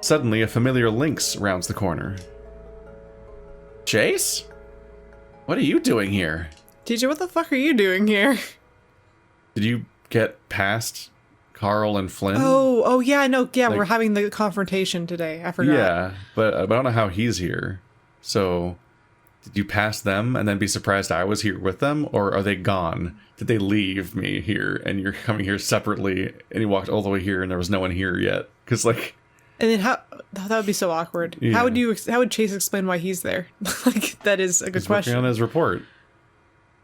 Suddenly, a familiar lynx rounds the corner. Chase? What are you doing here? TJ, what the fuck are you doing here? Did you get past Carl and Flynn? Oh yeah, no, yeah, Like- we're having the confrontation today. I forgot. Yeah, but I don't know how he's here. So, did you pass them and then be surprised I was here with them? Or are they gone? Did they leave me here and you're coming here separately and you walked all the way here and there was no one here yet? Because, like... And then how... That would be so awkward. Yeah. How would Chase explain why he's there? Like, that is a good He's question. working on his report.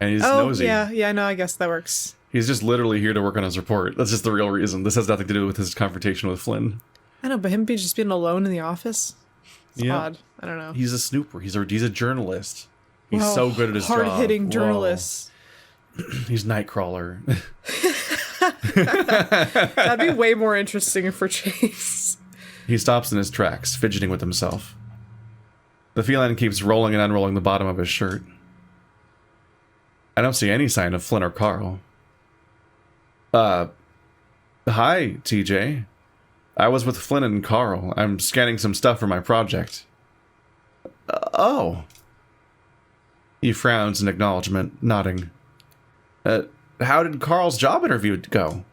And he's Oh, nosy. yeah, no, I guess that works. He's just literally here to work on his report. That's just the real reason. This has nothing to do with his confrontation with Flynn. I know, but him just being alone in the office? It's Yeah. odd. I don't know. He's a snooper. He's a journalist. He's Wow, so good at his job. hard-hitting Whoa. journalist. He's Nightcrawler. That'd be way more interesting for Chase. He stops in his tracks, fidgeting with himself. The feline keeps rolling and unrolling the bottom of his shirt. I don't see any sign of Flynn or Carl. Hi, TJ. I was with Flynn and Carl. I'm scanning some stuff for my project. Oh. He frowns in acknowledgement, nodding. How did Carl's job interview go?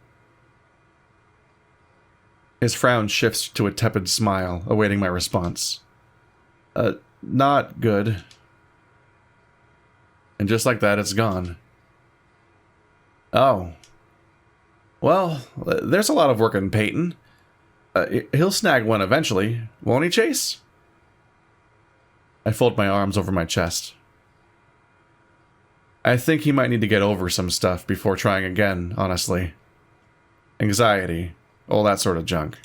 His frown shifts to a tepid smile, awaiting my response. Not good. And just like that, it's gone. Oh. Well, there's a lot of work in Peyton. He'll snag one eventually, won't he, Chase? I fold my arms over my chest. I think he might need to get over some stuff before trying again, honestly. Anxiety, all that sort of junk.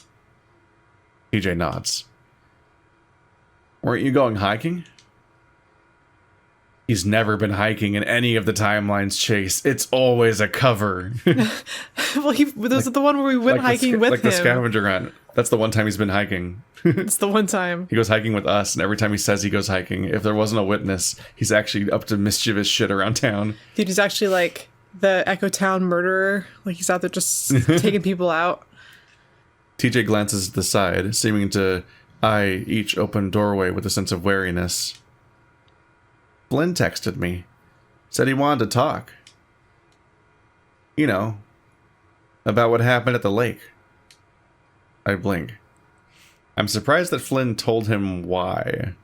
TJ nods. Weren't you going hiking? He's never been hiking in any of the timelines, Chase. It's always a cover. Well, was it the one where we went hiking with him? Like the scavenger hunt. That's the one time he's been hiking. It's the one time. He goes hiking with us, and every time he says he goes hiking, if there wasn't a witness, he's actually up to mischievous shit around town. Dude, he's actually like the Echo Town murderer. Like he's out there just taking people out. TJ glances to the side, seeming to eye each open doorway with a sense of wariness. Flynn texted me. Said he wanted to talk. You know, about what happened at the lake. I blink. I'm surprised that Flynn told him why.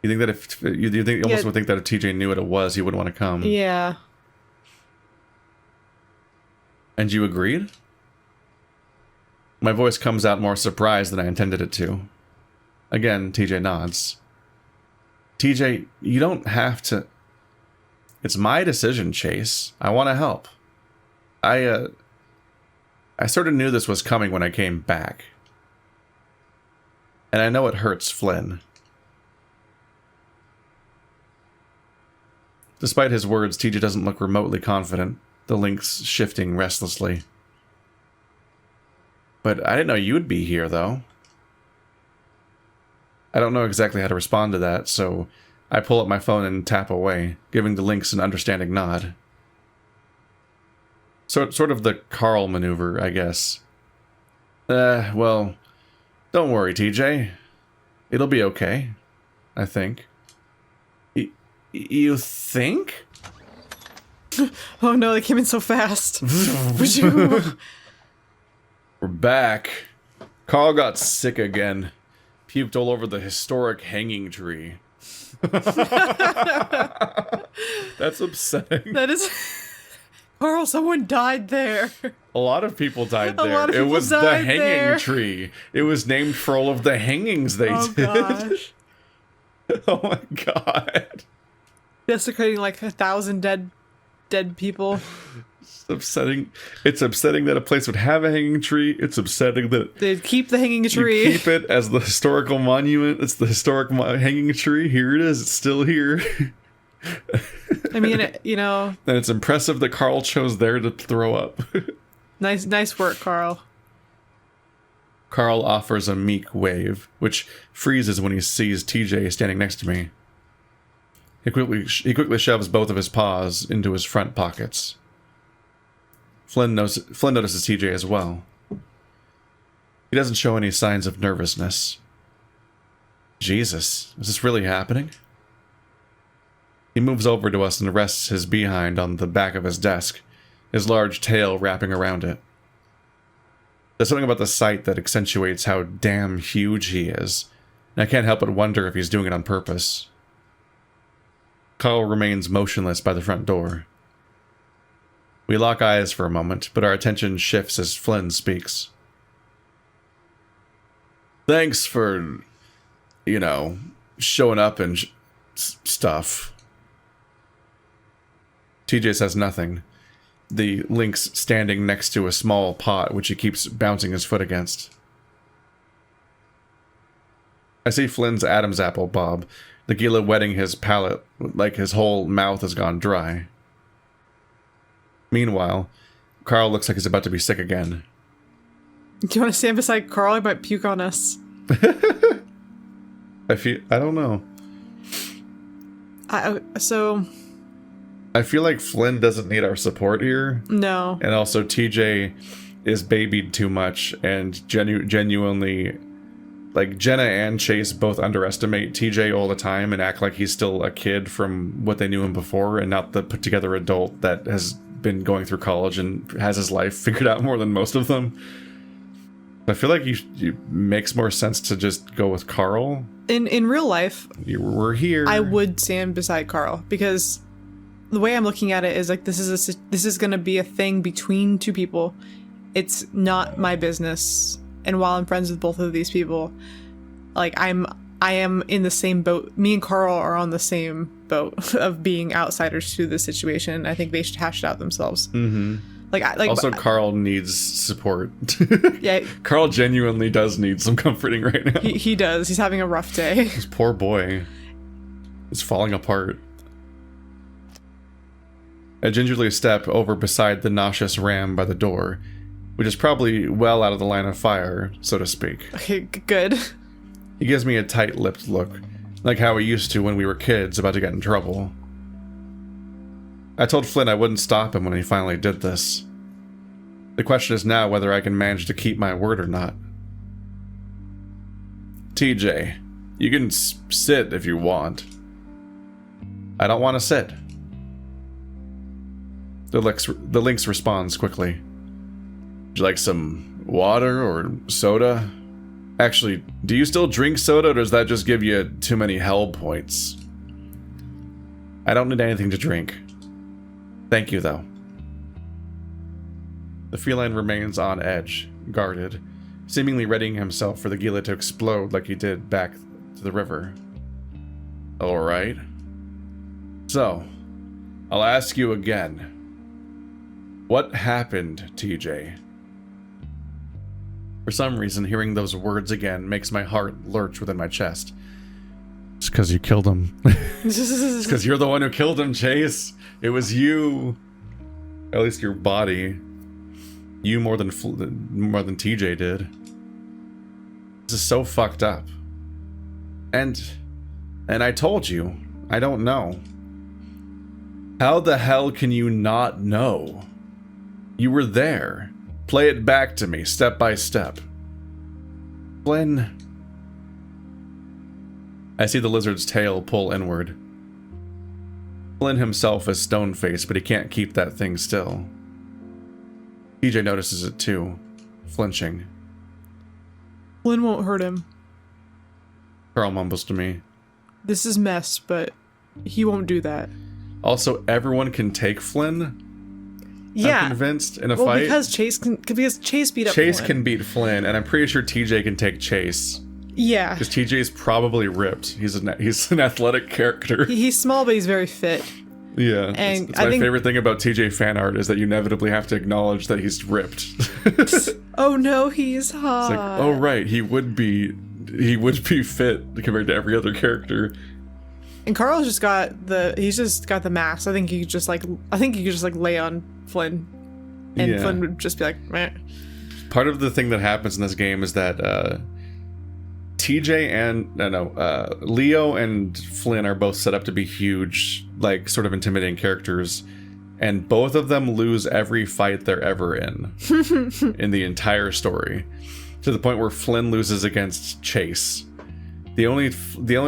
You think that if you almost would think that if TJ knew what it was, he wouldn't want to come. Yeah. And you agreed? My voice comes out more surprised than I intended it to. Again, TJ nods. TJ, you don't have to... It's my decision, Chase. I want to help. I sort of knew this was coming when I came back. And I know it hurts Flynn. Despite his words, TJ doesn't look remotely confident, the links shifting restlessly. But I didn't know you'd be here, though. I don't know exactly how to respond to that, so I pull up my phone and tap away, giving the links an understanding nod. Sort of the Carl maneuver, I guess. Well, don't worry, TJ. It'll be okay, I think. You think? Oh no, they came in so fast. We're back. Carl got sick again. Puked all over the historic hanging tree. That's upsetting. That is... Carl, someone died there. A lot of people died A there. lot of It people was the died hanging there. tree. It was named for all of the hangings they Oh did. gosh. Oh my god. Desecrating like 1,000 dead people. It's upsetting. It's upsetting that a place would have a hanging tree. It's upsetting that They keep the hanging tree. you keep it as the historical monument. It's the historic hanging tree. Here it is. It's still here. I mean, you know, And it's impressive that Carl chose there to throw up. nice work, Carl. Carl offers a meek wave, which freezes when he sees TJ standing next to me. He quickly shoves both of his paws into his front pockets. Flynn notices TJ as well. He doesn't show any signs of nervousness. Jesus, is this really happening? He moves over to us and rests his behind on the back of his desk, his large tail wrapping around it. There's something about the sight that accentuates how damn huge he is, and I can't help but wonder if he's doing it on purpose. Carl remains motionless by the front door. We lock eyes for a moment, but our attention shifts as Flynn speaks. Thanks for, showing up and stuff. TJ says nothing. The lynx standing next to a small pot, which he keeps bouncing his foot against. I see Flynn's Adam's apple bob, the gila wetting his palate like his whole mouth has gone dry. Meanwhile, Carl looks like he's about to be sick again. Do you want to stand beside Carl? He might puke on us. I don't know. I feel like Flynn doesn't need our support here. No. And also TJ is babied too much and genuinely, like, Jenna and Chase both underestimate TJ all the time and act like he's still a kid from what they knew him before and not the put together adult that has been going through college and has his life figured out more than most of them. I feel like you makes more sense to just go with Carl. In real life, we're here. I would stand beside Carl because the way I'm looking at it is like this is going to be a thing between two people. It's not my business. And while I'm friends with both of these people, like I am in the same boat. Me and Carl are on the same boat of being outsiders to this situation. I think they should hash it out themselves. Mm-hmm. Also, Carl needs support. Yeah. Carl genuinely does need some comforting right now. He does. He's having a rough day. This poor boy is falling apart. I gingerly step over beside the nauseous ram by the door, which is probably well out of the line of fire, so to speak. Okay, good. He gives me a tight-lipped look, like how we used to when we were kids about to get in trouble. I told Flynn I wouldn't stop him when he finally did this. The question is now whether I can manage to keep my word or not. TJ, you can sit if you want. I don't want to sit. The lynx responds quickly. Would you like some water or soda? Actually, do you still drink soda or does that just give you too many hell points? I don't need anything to drink. Thank you, though. The feline remains on edge, guarded, seemingly readying himself for the gila to explode like he did back to the river. Alright. So, I'll ask you again. What happened, TJ? For some reason, hearing those words again makes my heart lurch within my chest. It's because you killed him. It's because you're the one who killed him, Chase. It was you. At least your body. You more than TJ did. This is so fucked up. And I told you, I don't know. How the hell can you not know? You were there. Play it back to me, step by step. Flynn. I see the lizard's tail pull inward. Flynn himself is stone-faced, but he can't keep that thing still. TJ notices it too, flinching. Flynn won't hurt him. Carl mumbles to me. This is mess, but he won't do that. Also, everyone can take Flynn? Yeah. I'm convinced in a fight. Because Chase beat up Chase Flynn. can beat Flynn, and I'm pretty sure TJ can take Chase. Yeah. Because TJ's probably ripped. He's an athletic character. He's small, but he's very fit. Yeah. And it's my favorite thing about TJ fan art is that you inevitably have to acknowledge that he's ripped. Oh no, he's hot. It's like, oh right, he would be fit compared to every other character. And Carl's just got the mask. I think you could just lay on Flynn, and Yeah. Flynn would just be like, meh. Part of the thing that happens in this game is that Leo and Flynn are both set up to be huge, like sort of intimidating characters, and both of them lose every fight they're ever in the entire story. to the point where Flynn loses against Chase. The only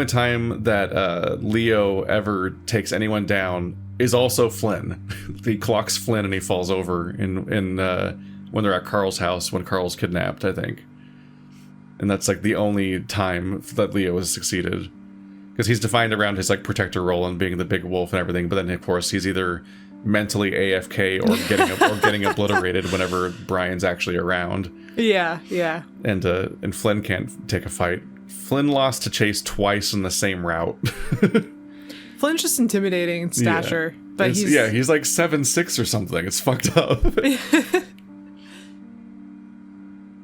time that Leo ever takes anyone down is also Flynn. He clocks Flynn and he falls over in when they're at Carl's house when Carl's kidnapped, I think. And that's like the only time that Leo has succeeded. Because he's defined around his like protector role and being the big wolf and everything, but then of course he's either mentally AFK or getting obliterated whenever Brian's actually around. Yeah. And Flynn can't take a fight. Flynn lost to Chase twice in the same route. Flynn's just intimidating in stature, but he's like 7'6" or something. It's fucked up.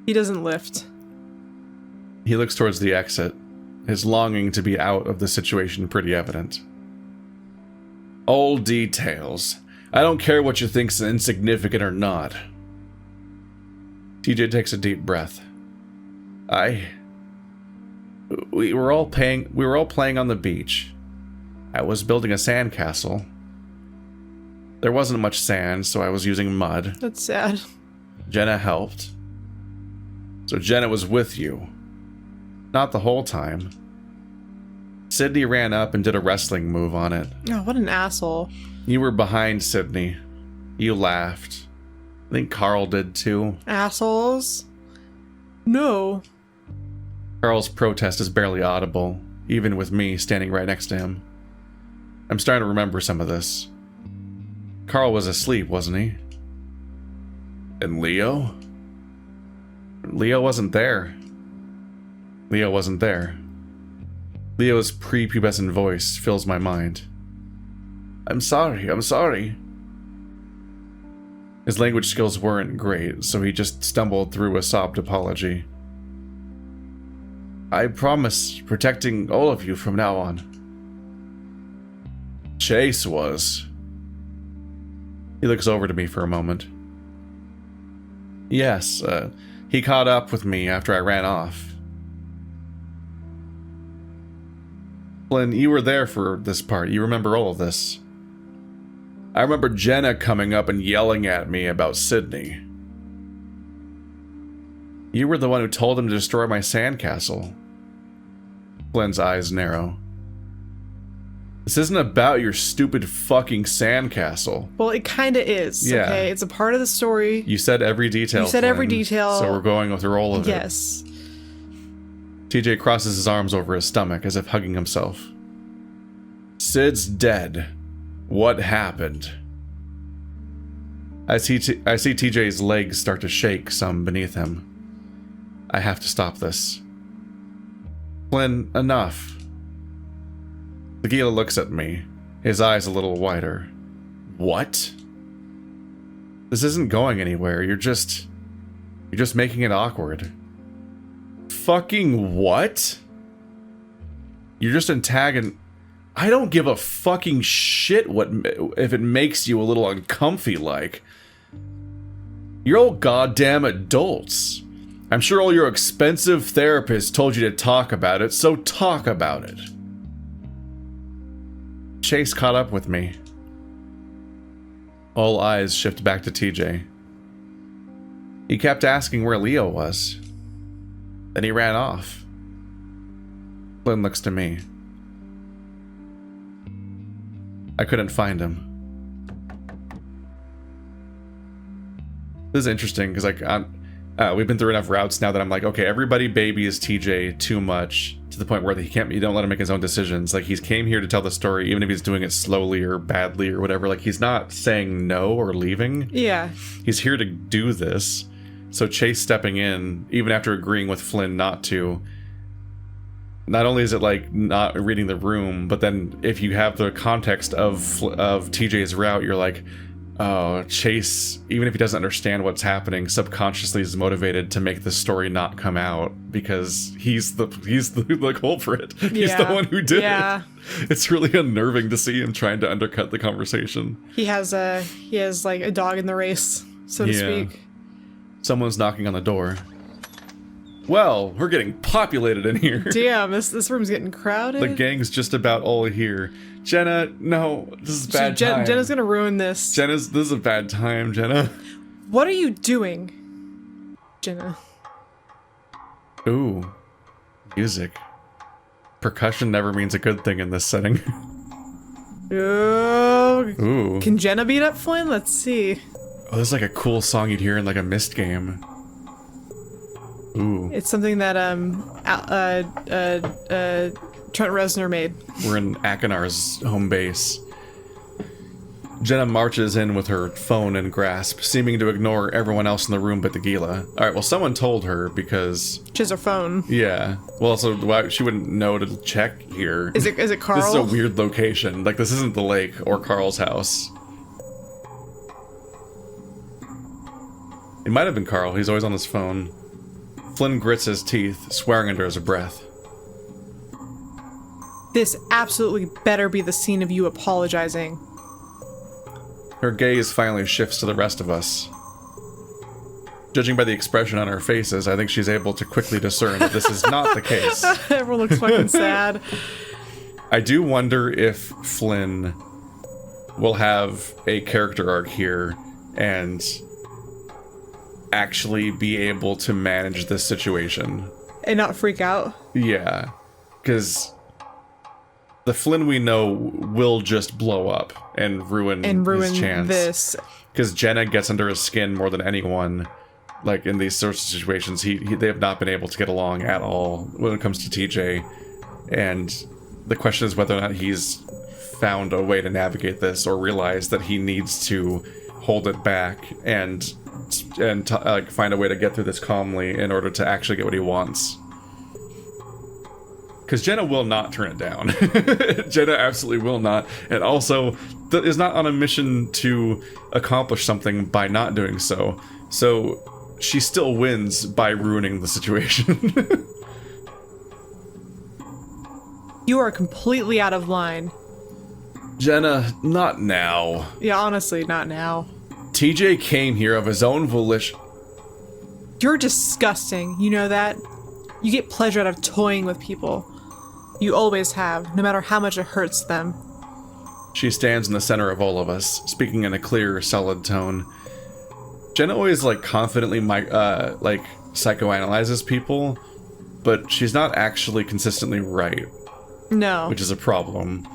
He doesn't lift. He looks towards the exit, his longing to be out of the situation pretty evident. Old details. I don't care what you think's insignificant or not. TJ takes a deep breath. We were all playing on the beach. I was building a sandcastle. There wasn't much sand, so I was using mud. That's sad. Jenna helped. So Jenna was with you. Not the whole time. Sydney ran up and did a wrestling move on it. Oh, what an asshole. You were behind Sydney. You laughed. I think Carl did too. Assholes? No. Carl's protest is barely audible, even with me standing right next to him. I'm starting to remember some of this. Carl was asleep, wasn't he? And Leo? Leo wasn't there. Leo's prepubescent voice fills my mind. I'm sorry. His language skills weren't great, so he just stumbled through a sobbed apology. I promise protecting all of you from now on. Chase was. He looks over to me for a moment. Yes, he caught up with me after I ran off. Flynn, you were there for this part. You remember all of this. I remember Jenna coming up and yelling at me about Sydney. You were the one who told him to destroy my sandcastle. Flynn's eyes narrow. This isn't about your stupid fucking sandcastle. Well, it kind of is, yeah. Okay? It's a part of the story. You said every detail, Flynn, so we're going through all of it. Yes. TJ crosses his arms over his stomach as if hugging himself. Sid's dead. What happened? I see TJ's legs start to shake some beneath him. I have to stop this. Flynn, enough. Tequila looks at me, his eyes a little wider. What? This isn't going anywhere. You're just making it awkward. Fucking what? You're just antagonizing. I don't give a fucking shit if it makes you a little uncomfy like. You're all goddamn adults. I'm sure all your expensive therapists told you to talk about it, so talk about it. Chase caught up with me. All eyes shift back to TJ. He kept asking where Leo was. Then he ran off. Flynn looks to me. I couldn't find him. This is interesting because we've been through enough routes now that I'm like, okay, everybody babies TJ too much to the point where you don't let him make his own decisions. Like, he came here to tell the story, even if he's doing it slowly or badly or whatever. Like, he's not saying no or leaving. Yeah. He's here to do this. So Chase stepping in, even after agreeing with Flynn not to, not only is it like not reading the room, but then if you have the context of TJ's route, you're like, oh, Chase, even if he doesn't understand what's happening, subconsciously is motivated to make the story not come out because he's the culprit. Yeah. He's the one who did it. It's really unnerving to see him trying to undercut the conversation. He has like a dog in the race, so to speak. Someone's knocking on the door. Well, we're getting populated in here. Damn, this room's getting crowded. The gang's just about all here. Jenna, no, this is bad time. Jenna's gonna ruin this. This is a bad time, Jenna. What are you doing, Jenna? Ooh. Music. Percussion never means a good thing in this setting. Ooh. Can Jenna beat up Flynn? Let's see. Oh, this is like a cool song you'd hear in like a Myst game. Ooh. It's something that Trent Reznor made. We're in Akinar's home base. Jenna marches in with her phone in grasp, seeming to ignore everyone else in the room but the Gila. Alright, well, someone told her because... She has her phone. Yeah. Well, so why she wouldn't know to check here. Is it Carl? This is a weird location. Like, this isn't the lake or Carl's house. It might have been Carl. He's always on his phone. Flynn grits his teeth, swearing under his breath. This absolutely better be the scene of you apologizing. Her gaze finally shifts to the rest of us. Judging by the expression on our faces, I think she's able to quickly discern that this is not the case. Everyone looks fucking sad. I do wonder if Flynn will have a character arc here and actually be able to manage this situation. And not freak out? Yeah, because the Flynn we know will just blow up and ruin his chance. This. Because Jenna gets under his skin more than anyone. Like, in these sorts of situations, they have not been able to get along at all when it comes to TJ. And the question is whether or not he's found a way to navigate this or realize that he needs to hold it back and like find a way to get through this calmly in order to actually get what he wants. Because Jenna will not turn it down. Jenna absolutely will not. And also, is not on a mission to accomplish something by not doing so. So, she still wins by ruining the situation. You are completely out of line. Jenna, not now. Yeah, honestly, not now. TJ came here of his own volition. You're disgusting, you know that? You get pleasure out of toying with people. You always have, no matter how much it hurts them. She stands in the center of all of us, speaking in a clear, solid tone. Jenna always, like, confidently, psychoanalyzes people, but she's not actually consistently right. No. Which is a problem.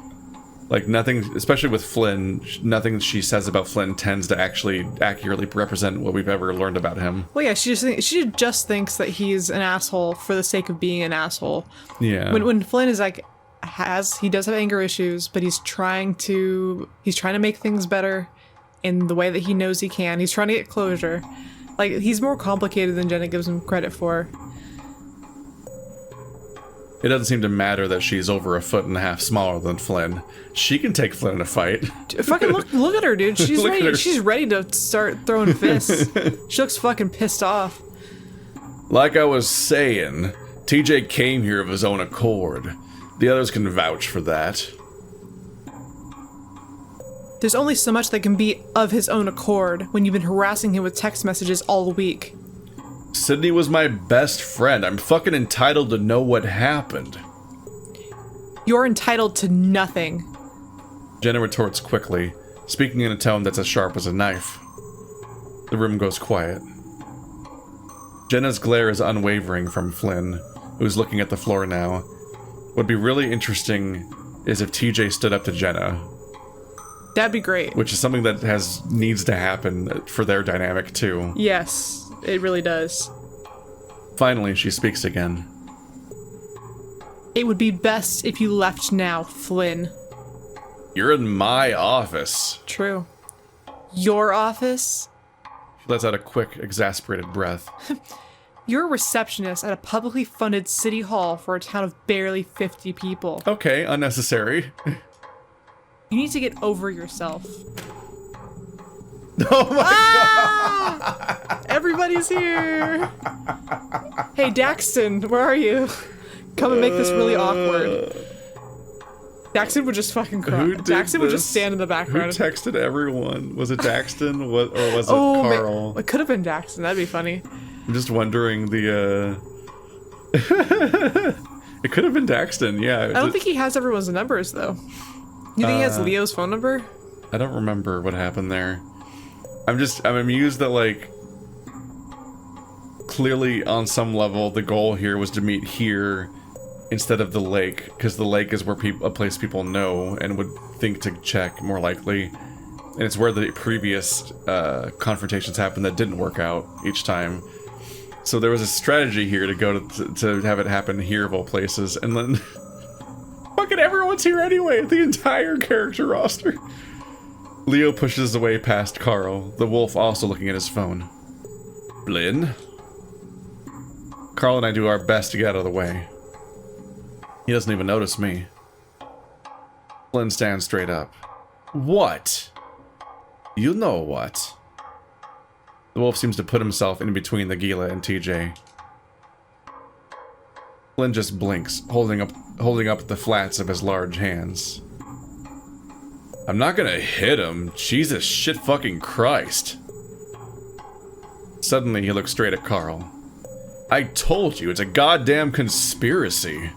Like, nothing, especially with Flynn, nothing she says about Flynn tends to actually accurately represent what we've ever learned about him. Well, yeah, she just thinks that he's an asshole for the sake of being an asshole. Yeah. When Flynn is like, he does have anger issues, but he's trying to make things better in the way that he knows he can. He's trying to get closure. Like, he's more complicated than Jenna gives him credit for. It doesn't seem to matter that she's over 1.5 feet smaller than Flynn. She can take Flynn in a fight. Fucking look at her, dude. She's Look at ready. her. She's ready to start throwing fists. She looks fucking pissed off. Like I was saying, TJ came here of his own accord. The others can vouch for that. There's only so much that can be of his own accord when you've been harassing him with text messages all week. Sydney was my best friend. I'm fucking entitled to know what happened. You're entitled to nothing. Jenna retorts quickly, speaking in a tone that's as sharp as a knife. The room goes quiet. Jenna's glare is unwavering from Flynn, who's looking at the floor now. What'd be really interesting is if TJ stood up to Jenna. That'd be great. Which is something that needs to happen for their dynamic too. Yes, it really does. Finally, she speaks again. It would be best if you left now, Flynn. You're in my office. True. Your office? She lets out a quick, exasperated breath. You're a receptionist at a publicly funded city hall for a town of barely 50 people. Okay, unnecessary. You need to get over yourself. Oh my God! Everybody's here! Hey, Daxton, where are you? Come and make this really awkward. Daxton would just fucking cry. Daxton would just stand in the background. Who texted everyone? Was it Daxton or was it Carl? It could have been Daxton. That'd be funny. I'm just wondering It could have been Daxton, yeah. I don't think he has everyone's numbers, though. You think he has Leo's phone number? I don't remember what happened there. I'm amused that, like, clearly on some level the goal here was to meet here instead of the lake, because the lake is where a place people know and would think to check more likely, and it's where the previous confrontations happened that didn't work out each time. So there was a strategy here to go to have it happen here of all places, and then fucking everyone's here anyway, the entire character roster. Leo pushes away past Carl, the wolf also looking at his phone. Blinn? Carl and I do our best to get out of the way. He doesn't even notice me. Flynn stands straight up. What? You know what? The wolf seems to put himself in between the Gila and TJ. Flynn just blinks, holding up the flats of his large hands. I'm not gonna hit him. Jesus shit fucking Christ. Suddenly he looks straight at Carl. I told you, it's a goddamn conspiracy.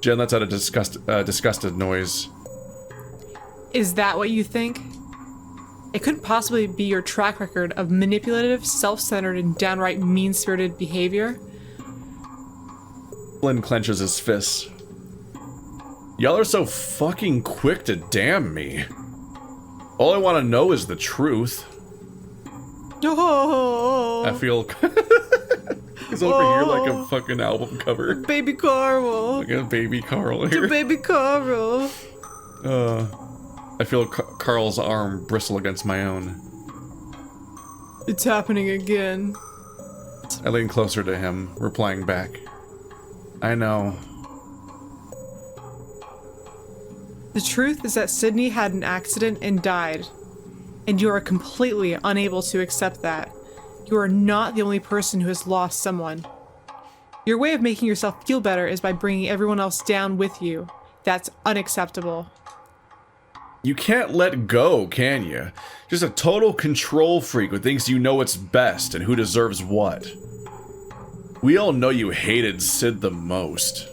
Jen lets out a disgusted noise. Is that what you think? It couldn't possibly be your track record of manipulative, self-centered, and downright mean-spirited behavior? Flynn clenches his fists. Y'all are so fucking quick to damn me. All I want to know is the truth. Oh, I feel... He's over here like a fucking album cover. Baby Carl. Like a baby Carl here. Baby Carl. I feel Carl's arm bristle against my own. It's happening again. I lean closer to him, replying back. I know. The truth is that Sydney had an accident and died. And you are completely unable to accept that. You are not the only person who has lost someone. Your way of making yourself feel better is by bringing everyone else down with you. That's unacceptable. You can't let go, can you? Just a total control freak who thinks you know what's best and who deserves what. We all know you hated Sid the most.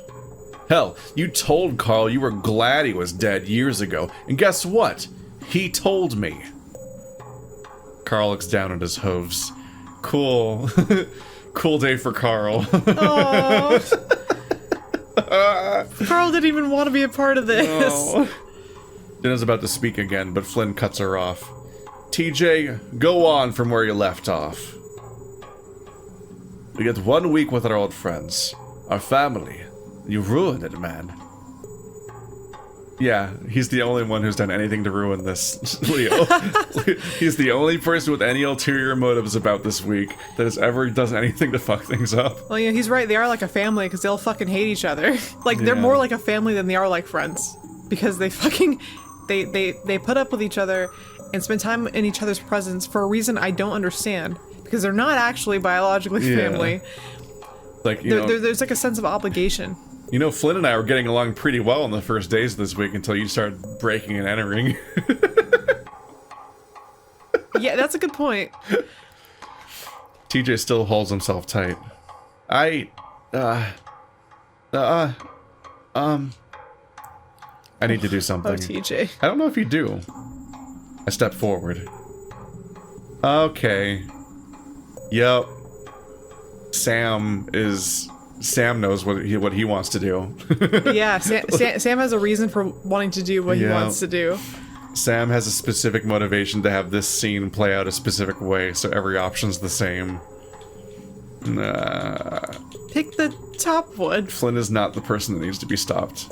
Hell, you told Carl you were glad he was dead years ago, and guess what? He told me. Carl looks down at his hooves. Cool. Cool day for Carl. Carl didn't even want to be a part of this. No. Jenna's about to speak again, but Flynn cuts her off. TJ, go on from where you left off. We get 1 week with our old friends. Our family. You ruined it, man. Yeah, he's the only one who's done anything to ruin this, Leo. He's the only person with any ulterior motives about this week that has ever does anything to fuck things up. Well, yeah, he's right. They are like a family because they'll fucking hate each other. Like, they're more like a family than they are like friends. Because they fucking... They put up with each other and spend time in each other's presence for a reason I don't understand. Because they're not actually biologically family. Like, there's like a sense of obligation. You know, Flynn and I were getting along pretty well on the first days of this week until you started breaking and entering. Yeah, that's a good point. TJ still holds himself tight. I need to do something. Oh, TJ. I don't know if you do. I step forward. Okay. Yup. Sam knows what he wants to do. Yeah, Sam has a reason for wanting to do what he wants to do. Sam has a specific motivation to have this scene play out a specific way, so every option's the same. Pick the top one. Flynn is not the person that needs to be stopped.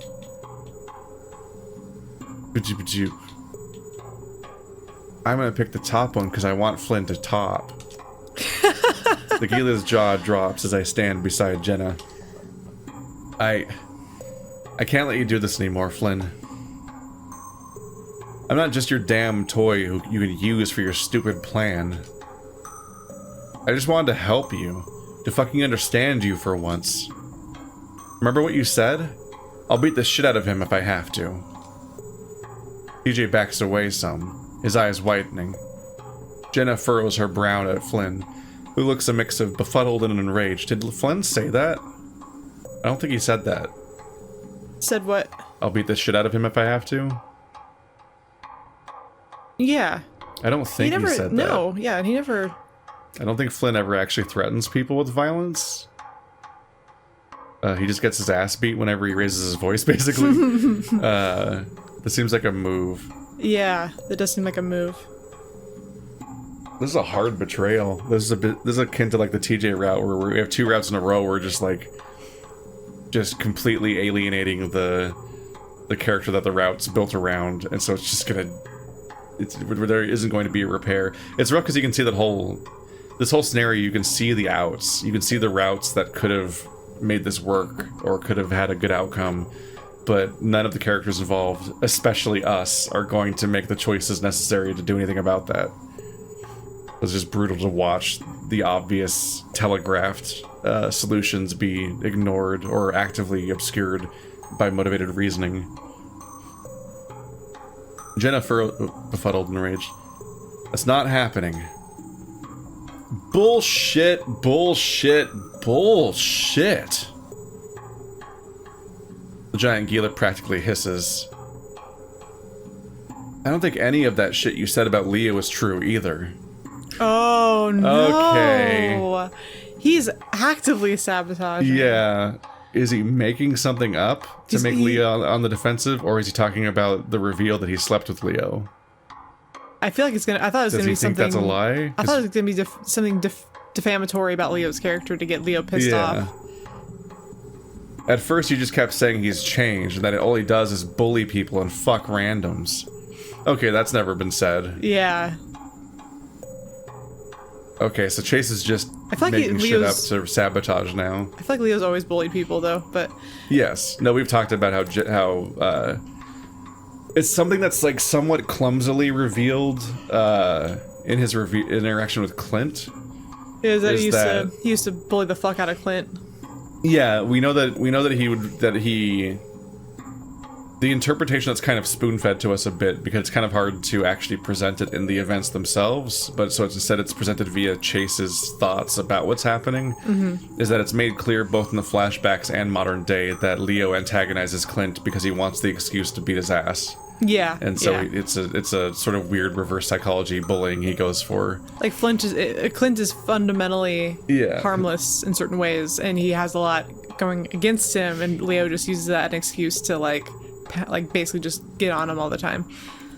I'm gonna pick the top one because I want Flynn to top. The Gila's jaw drops as I stand beside Jenna. I can't let you do this anymore, Flynn. I'm not just your damn toy who you can use for your stupid plan. I just wanted to help you. To fucking understand you for once. Remember what you said? I'll beat the shit out of him if I have to. TJ backs away some, his eyes whitening. Jenna furrows her brow at Flynn, who looks a mix of befuddled and enraged. Did Flynn say that? I don't think he said that. Said what? I'll beat the shit out of him if I have to? Yeah. I don't think he said that. No, yeah, and he never I don't think Flynn ever actually threatens people with violence. He just gets his ass beat whenever he raises his voice, basically. This seems like a move. Yeah, that does seem like a move. This is a hard betrayal. This is akin to like the TJ route where we have 2 routes in a row where we're just completely alienating the character that the route's built around, and so it's just gonna there isn't going to be a repair. It's rough because you can see this whole scenario. You can see the outs. You can see the routes that could have made this work or could have had a good outcome, but none of the characters involved, especially us, are going to make the choices necessary to do anything about that. It's just brutal to watch the obvious telegraphed solutions be ignored or actively obscured by motivated reasoning. Jenna, befuddled and enraged. That's not happening. Bullshit, bullshit, bullshit. The giant Gila practically hisses. I don't think any of that shit you said about Leo is true either. Oh no. Okay. He's actively sabotaging. Yeah. Is he making something up to make Leo on the defensive, or is he talking about the reveal that he slept with Leo? I feel like it's gonna. I thought it was gonna be something. Does he think that's a lie? I thought it was gonna be something defamatory about Leo's character to get Leo pissed off. At first, you just kept saying he's changed, and that all he does is bully people and fuck randoms. Okay, that's never been said. Yeah. Okay, so Chase is just making shit up to sabotage now. I feel like Leo's always bullied people, though, but... Yes. No, we've talked about how it's something that's, like, somewhat clumsily revealed in his interaction with Clint. Yeah, he used to bully the fuck out of Clint. Yeah, we know that the interpretation that's kind of spoon-fed to us a bit, because it's kind of hard to actually present it in the events themselves, but so instead it's presented via Chase's thoughts about what's happening, is that it's made clear both in the flashbacks and modern day that Leo antagonizes Clint because he wants the excuse to beat his ass. Yeah. And so it's a sort of weird reverse psychology bullying he goes for. Like Clint is fundamentally harmless in certain ways, and he has a lot going against him, and Leo just uses that as an excuse to like basically just get on him all the time.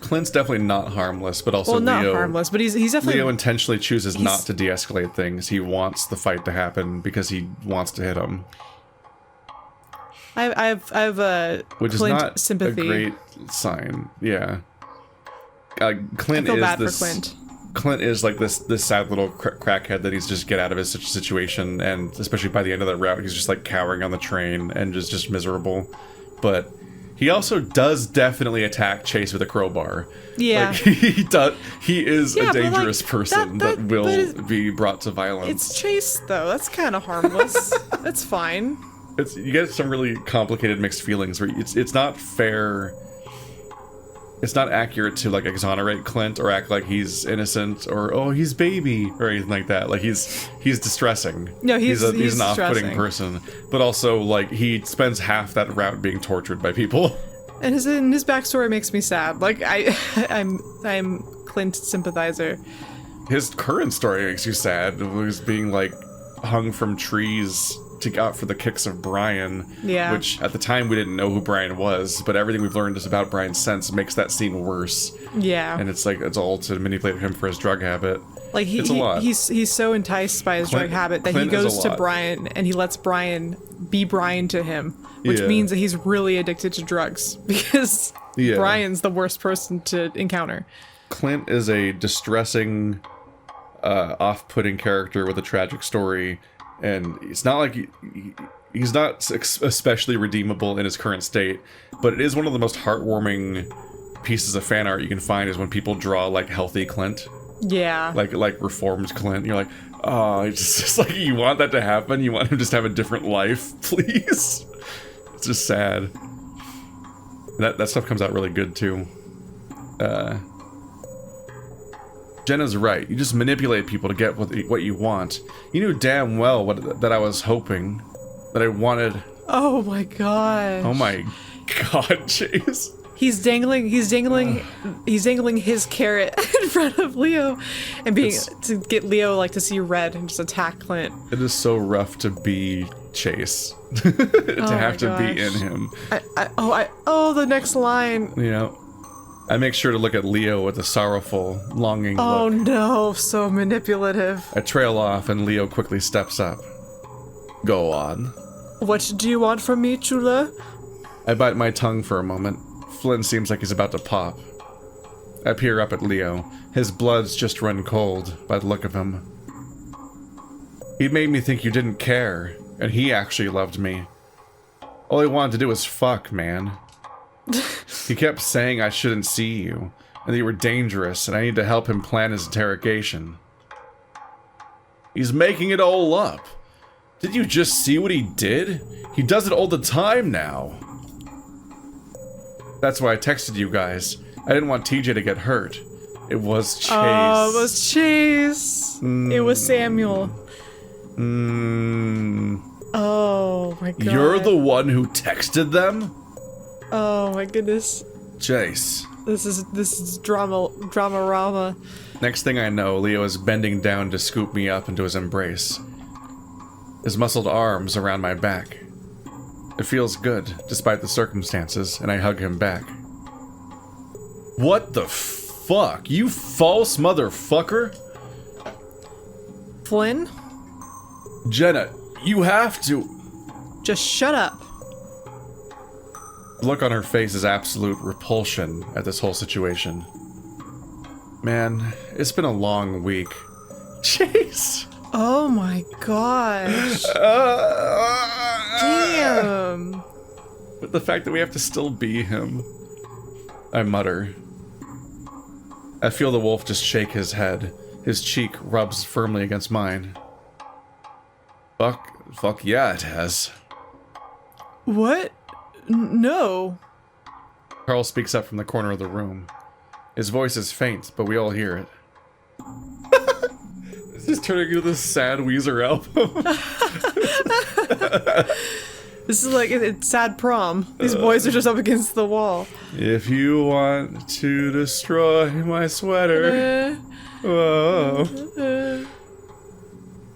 Clint's definitely not harmless, but also not harmless, but he's definitely... Leo intentionally chooses not to de-escalate things. He wants the fight to happen because he wants to hit him. I have a which Clint is not sympathy. A great sign. Yeah. Clint I feel is bad this. For Clint. Clint is like this sad little crackhead that he's just get out of his situation, and especially by the end of that route, he's just like cowering on the train and just miserable. But he also does definitely attack Chase with a crowbar. Yeah. Like, he does. He is a dangerous person that will be brought to violence. It's Chase, though. That's kind of harmless. That's fine. You get some really complicated mixed feelings where it's not fair. It's not accurate to like exonerate Clint or act like he's innocent or oh he's baby or anything like that. Like he's distressing. No, he's an off-putting person, but also like he spends half that route being tortured by people. And his backstory makes me sad. Like I'm Clint's sympathizer. His current story makes you sad. It was being like hung from trees to out for the kicks of Brian, which at the time we didn't know who Brian was, but everything we've learned is about Brian since makes that scene worse. Yeah, and it's like it's all to manipulate him for his drug habit. Like it's a lot. He's so enticed by his drug habit that he goes to Brian and he lets Brian be Brian to him, which means that he's really addicted to drugs because Brian's the worst person to encounter. Clint is a distressing, off-putting character with a tragic story. And it's not like he's not especially redeemable in his current state, but it is one of the most heartwarming pieces of fan art you can find is when people draw like healthy Clint. Yeah. Like reformed Clint. You're like, oh, it's just like you want that to happen. You want him just to have a different life, please. It's just sad. That stuff comes out really good too. Jenna's right. You just manipulate people to get what you want. You knew damn well that I was hoping, that I wanted. Oh my god. Oh my god, Chase. He's dangling his carrot in front of Leo and to get Leo like to see red and just attack Clint. It is so rough to be Chase. To have to be in him. The next line. You know, I make sure to look at Leo with a sorrowful, longing look. Oh no, so manipulative. I trail off and Leo quickly steps up. Go on. What do you want from me, Chula? I bite my tongue for a moment. Flynn seems like he's about to pop. I peer up at Leo. His blood's just run cold by the look of him. He made me think you didn't care, and he actually loved me. All he wanted to do was fuck, man. He kept saying I shouldn't see you, and that you were dangerous, and I need to help him plan his interrogation. He's making it all up. Did you just see what he did? He does it all the time now. That's why I texted you guys. I didn't want TJ to get hurt. It was Chase. Oh, it was Chase. It was Samuel. Oh my god. You're the one who texted them? Oh my goodness. Chase. This is drama. Next thing I know, Leo is bending down to scoop me up into his embrace. His muscled arms around my back. It feels good, despite the circumstances, and I hug him back. What the fuck? You false motherfucker? Flynn? Jenna, you have to... Just shut up. The look on her face is absolute repulsion at this whole situation. Man, it's been a long week. Chase! Oh my gosh. Damn. But the fact that we have to still be him. I mutter. I feel the wolf just shake his head. His cheek rubs firmly against mine. Fuck yeah, it has. What? No. Carl speaks up from the corner of the room. His voice is faint, but we all hear it. This is turning into this sad Weezer album. This is like it's sad prom. These boys are just up against the wall. If you want to destroy my sweater. Whoa.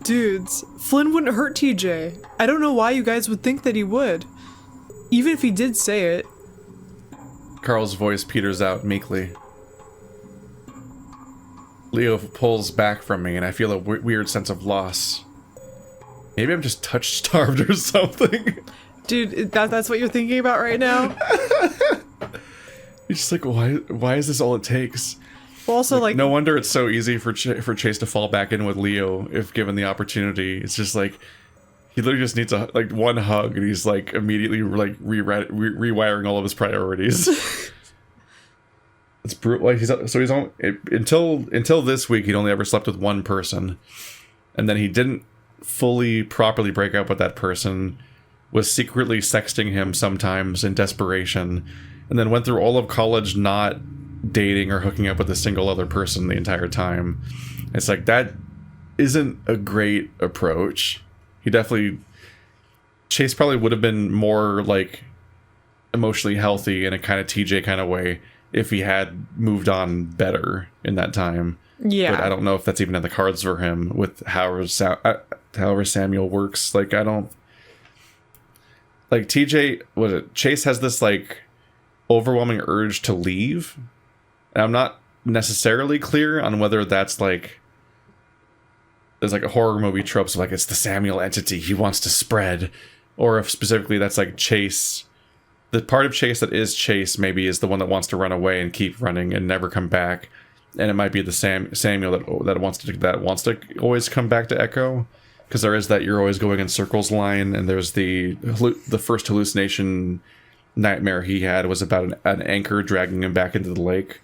Dudes, Flynn wouldn't hurt TJ. I don't know why you guys would think that he would. Even if he did say it. Carl's voice peters out meekly. Leo pulls back from me, and I feel a weird sense of loss. Maybe I'm just touch-starved or something. Dude, that's what you're thinking about right now? You're just like, why is this all it takes? Well, also, like... No wonder it's so easy for Chase to fall back in with Leo if given the opportunity. It's just like, he literally just needs one hug, and he's like immediately like rewiring all of his priorities. It's brutal. Like he's only until this week he'd only ever slept with one person, and then he didn't fully properly break up with that person. Was secretly sexting him sometimes in desperation, and then went through all of college not dating or hooking up with a single other person the entire time. It's like, that isn't a great approach. Chase probably would have been more like emotionally healthy in a kind of TJ kind of way if he had moved on better in that time. Yeah. But I don't know if that's even in the cards for him with however Samuel works. Like, I don't... Like, Chase has this, like, overwhelming urge to leave. And I'm not necessarily clear on whether that's, like... There's, like, a horror movie tropes of, like, it's the Samuel entity he wants to spread. Or if specifically that's, like, Chase... The part of Chase that is Chase maybe is the one that wants to run away and keep running and never come back. And it might be the Samuel that wants to always come back to Echo. Because there is that "you're always going in circles" line, and there's the first hallucination nightmare he had was about an anchor dragging him back into the lake.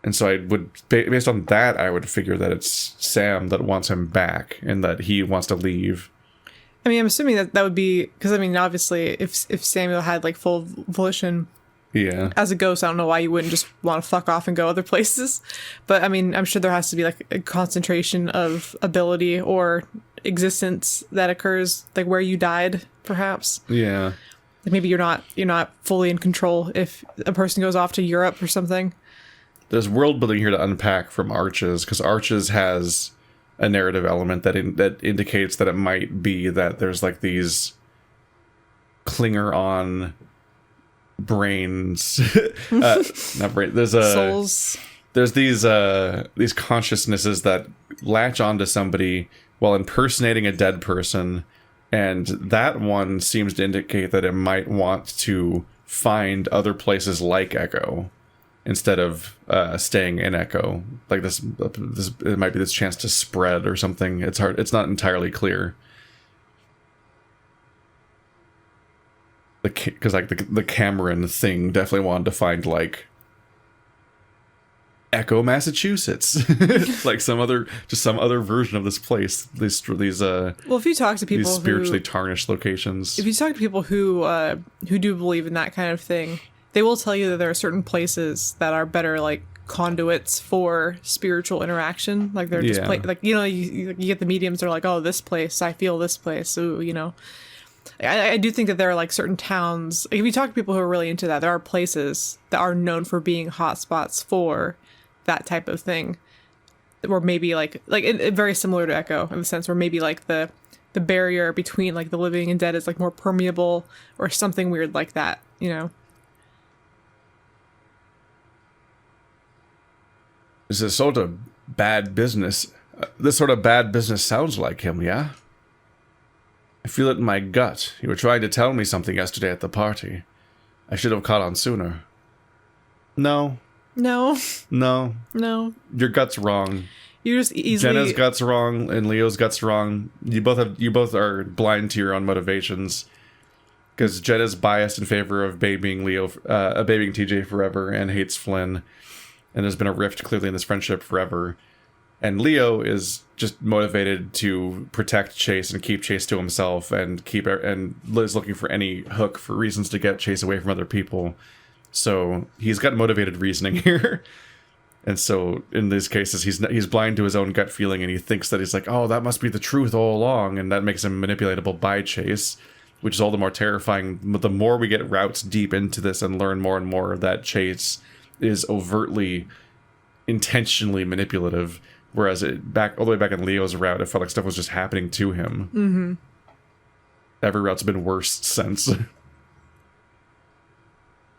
And so I would, based on that, I would figure that it's Sam that wants him back and that he wants to leave. I mean, I'm assuming that would be because, I mean, obviously, if Samuel had like full volition, yeah, as a ghost, I don't know why you wouldn't just want to fuck off and go other places. But I mean, I'm sure there has to be like a concentration of ability or existence that occurs like where you died, perhaps. Yeah. Like maybe you're not fully in control if a person goes off to Europe or something. There's world building here to unpack from Arches, because Arches has a narrative element that indicates that it might be that there's like these clinger on brains, not brain. There's souls. There's these consciousnesses that latch onto somebody while impersonating a dead person, and that one seems to indicate that it might want to find other places like Echo instead of staying in Echo. Like this, it might be this chance to spread or something. It's hard. It's not entirely clear. Because like the Cameron thing definitely wanted to find like Echo, Massachusetts, like some other version of this place. These well, if you talk to people these spiritually tarnished locations, if you talk to people who do believe in that kind of thing, they will tell you that there are certain places that are better like conduits for spiritual interaction. Like they're just like you get the mediums. They're like, oh, this place, I feel this place. Ooh, I do think that there are like certain towns. Like, if you talk to people who are really into that, there are places that are known for being hotspots for that type of thing, or maybe like very similar to Echo in the sense where maybe like the barrier between like the living and dead is like more permeable or something weird like that. This is sort of bad business. This sort of bad business sounds like him, yeah? I feel it in my gut. You were trying to tell me something yesterday at the party. I should have caught on sooner. No. Your gut's wrong. You just easily... Jenna's gut's wrong and Leo's gut's wrong. You both are blind to your own motivations. Because Jenna's biased in favor of babying TJ forever and hates Flynn. And there's been a rift clearly in this friendship forever. And Leo is just motivated to protect Chase and keep Chase to himself and is looking for any hook for reasons to get Chase away from other people. So he's got motivated reasoning here. And so in these cases, he's blind to his own gut feeling, and he thinks that he's like, oh, that must be the truth all along. And that makes him manipulatable by Chase, which is all the more terrifying. But the more we get routes deep into this and learn more and more that Chase is overtly, intentionally manipulative. Whereas all the way back in Leo's route, it felt like stuff was just happening to him. Mm-hmm. Every route's been worse since.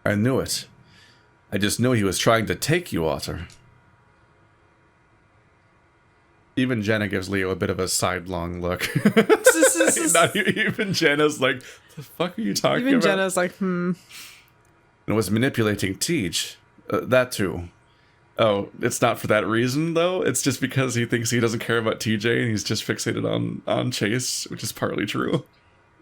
I knew it. I just knew he was trying to take you, Otter. Even Jenna gives Leo a bit of a sidelong look. Not even Jenna's like, the fuck are you talking about? Even Jenna's like, And it was manipulating Tej. That too. Oh, it's not for that reason, though? It's just because he thinks he doesn't care about TJ and he's just fixated on Chase, which is partly true.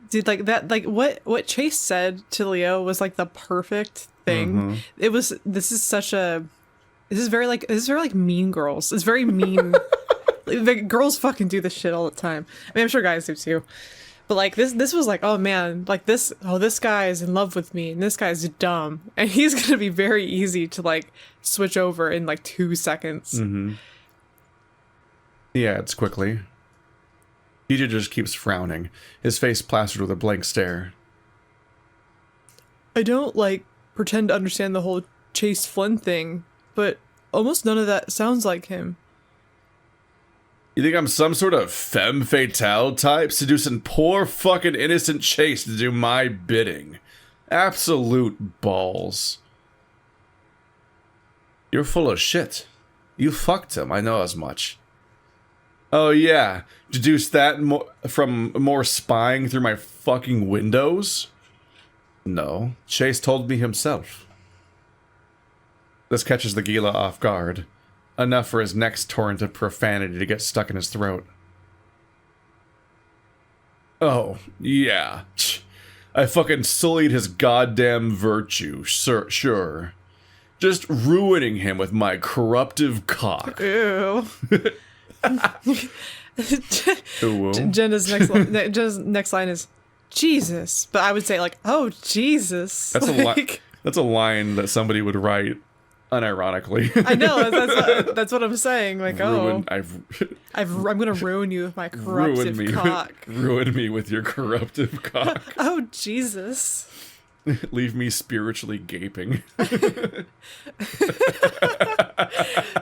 Dude, like that, like what Chase said to Leo was like the perfect thing. Mm-hmm. This is very like Mean Girls. It's very mean. The girls fucking do this shit all the time. I mean, I'm sure guys do too. But like this was like, oh man, like this guy is in love with me and this guy's dumb. And he's going to be very easy to like switch over in like 2 seconds. Mm-hmm. He adds quickly. TJ just keeps frowning, his face plastered with a blank stare. I don't like pretend to understand the whole Chase Flynn thing, but almost none of that sounds like him. You think I'm some sort of femme fatale type, seducing poor fucking innocent Chase to do my bidding? Absolute balls. You're full of shit. You fucked him, I know as much. Oh yeah, deduce that from more spying through my fucking windows? No, Chase told me himself. This catches the Gila off guard. Enough for his next torrent of profanity to get stuck in his throat. Oh, yeah. I fucking sullied his goddamn virtue, sure. Just ruining him with my corruptive cock. Ew. Ooh. Jenna's next line is, Jesus. But I would say like, oh, Jesus. That's a line that somebody would write unironically. I know, that's what I'm saying. Like, I'm gonna ruin you with my corruptive cock. Ruin me with your corruptive cock. Oh, Jesus. Leave me spiritually gaping.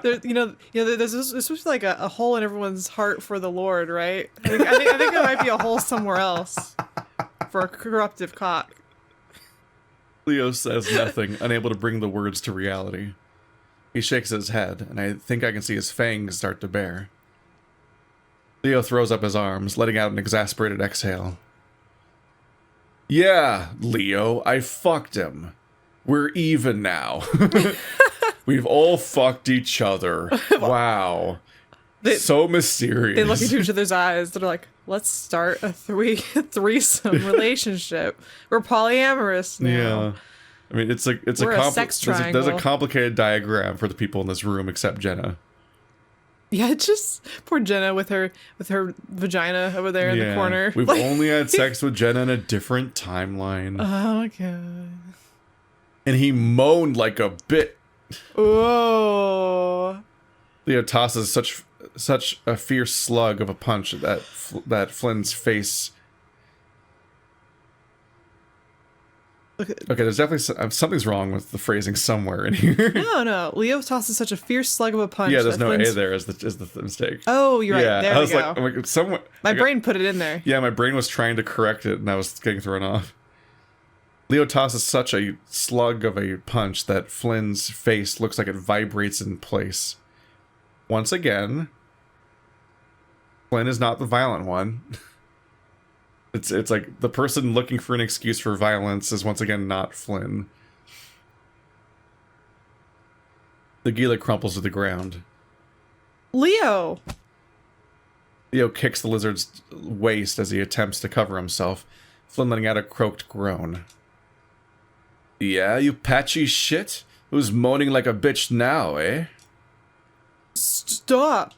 There's supposed to be like a hole in everyone's heart for the Lord, right? I think there might be a hole somewhere else for a corruptive cock. Leo says nothing, unable to bring the words to reality. He shakes his head, and I think I can see his fangs start to bare. Leo throws up his arms, letting out an exasperated exhale. Yeah, Leo, I fucked him. We're even now. We've all fucked each other. Wow. So mysterious. They look into each other's eyes. They're like, let's start a threesome relationship. We're polyamorous now. Yeah. I mean, it's We're a sex triangle. There's a complicated diagram for the people in this room except Jenna. Yeah, it's just poor Jenna with her vagina over there in the corner. We've only had sex with Jenna in a different timeline. Oh my god. And he moaned like a bit. Whoa. Leo tosses such a fierce slug of a punch that Flynn's face. Okay, there's definitely something's wrong with the phrasing somewhere in here. No. Leo tosses such a fierce slug of a punch. Yeah, there's no A there is the mistake. Oh, you're right. There we go. I'm like, somewhere. My brain put it in there. Yeah, my brain was trying to correct it, and I was getting thrown off. Leo tosses such a slug of a punch that Flynn's face looks like it vibrates in place. Once again, Flynn is not the violent one. It's like the person looking for an excuse for violence is once again not Flynn. The Gila crumples to the ground. Leo kicks the lizard's waist as he attempts to cover himself, Flynn letting out a croaked groan. Yeah, you patchy shit? Who's moaning like a bitch now, eh? Stop.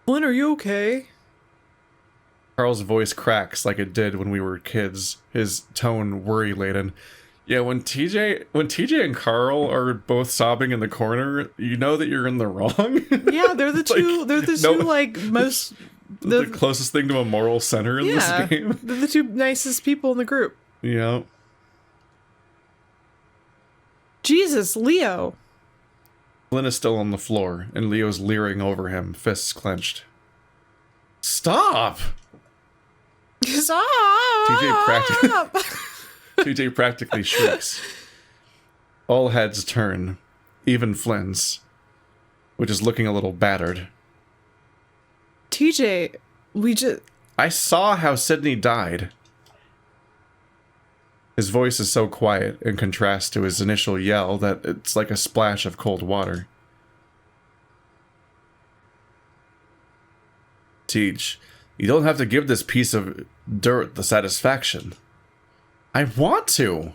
Flynn, are you okay? Carl's voice cracks like it did when we were kids, his tone worry-laden. Yeah, when TJ and Carl are both sobbing in the corner, you know that you're in the wrong. Yeah, they're the two. They're the two like most the closest thing to a moral center in this game. They're the two nicest people in the group. Yeah. Jesus, Leo. Flynn is still on the floor, and Leo's leering over him, fists clenched. Stop! Stop! TJ practically shrieks. All heads turn, even Flynn's, which is looking a little battered. TJ, I saw how Sydney died. His voice is so quiet in contrast to his initial yell that it's like a splash of cold water. Teach, you don't have to give this piece of dirt the satisfaction. I want to.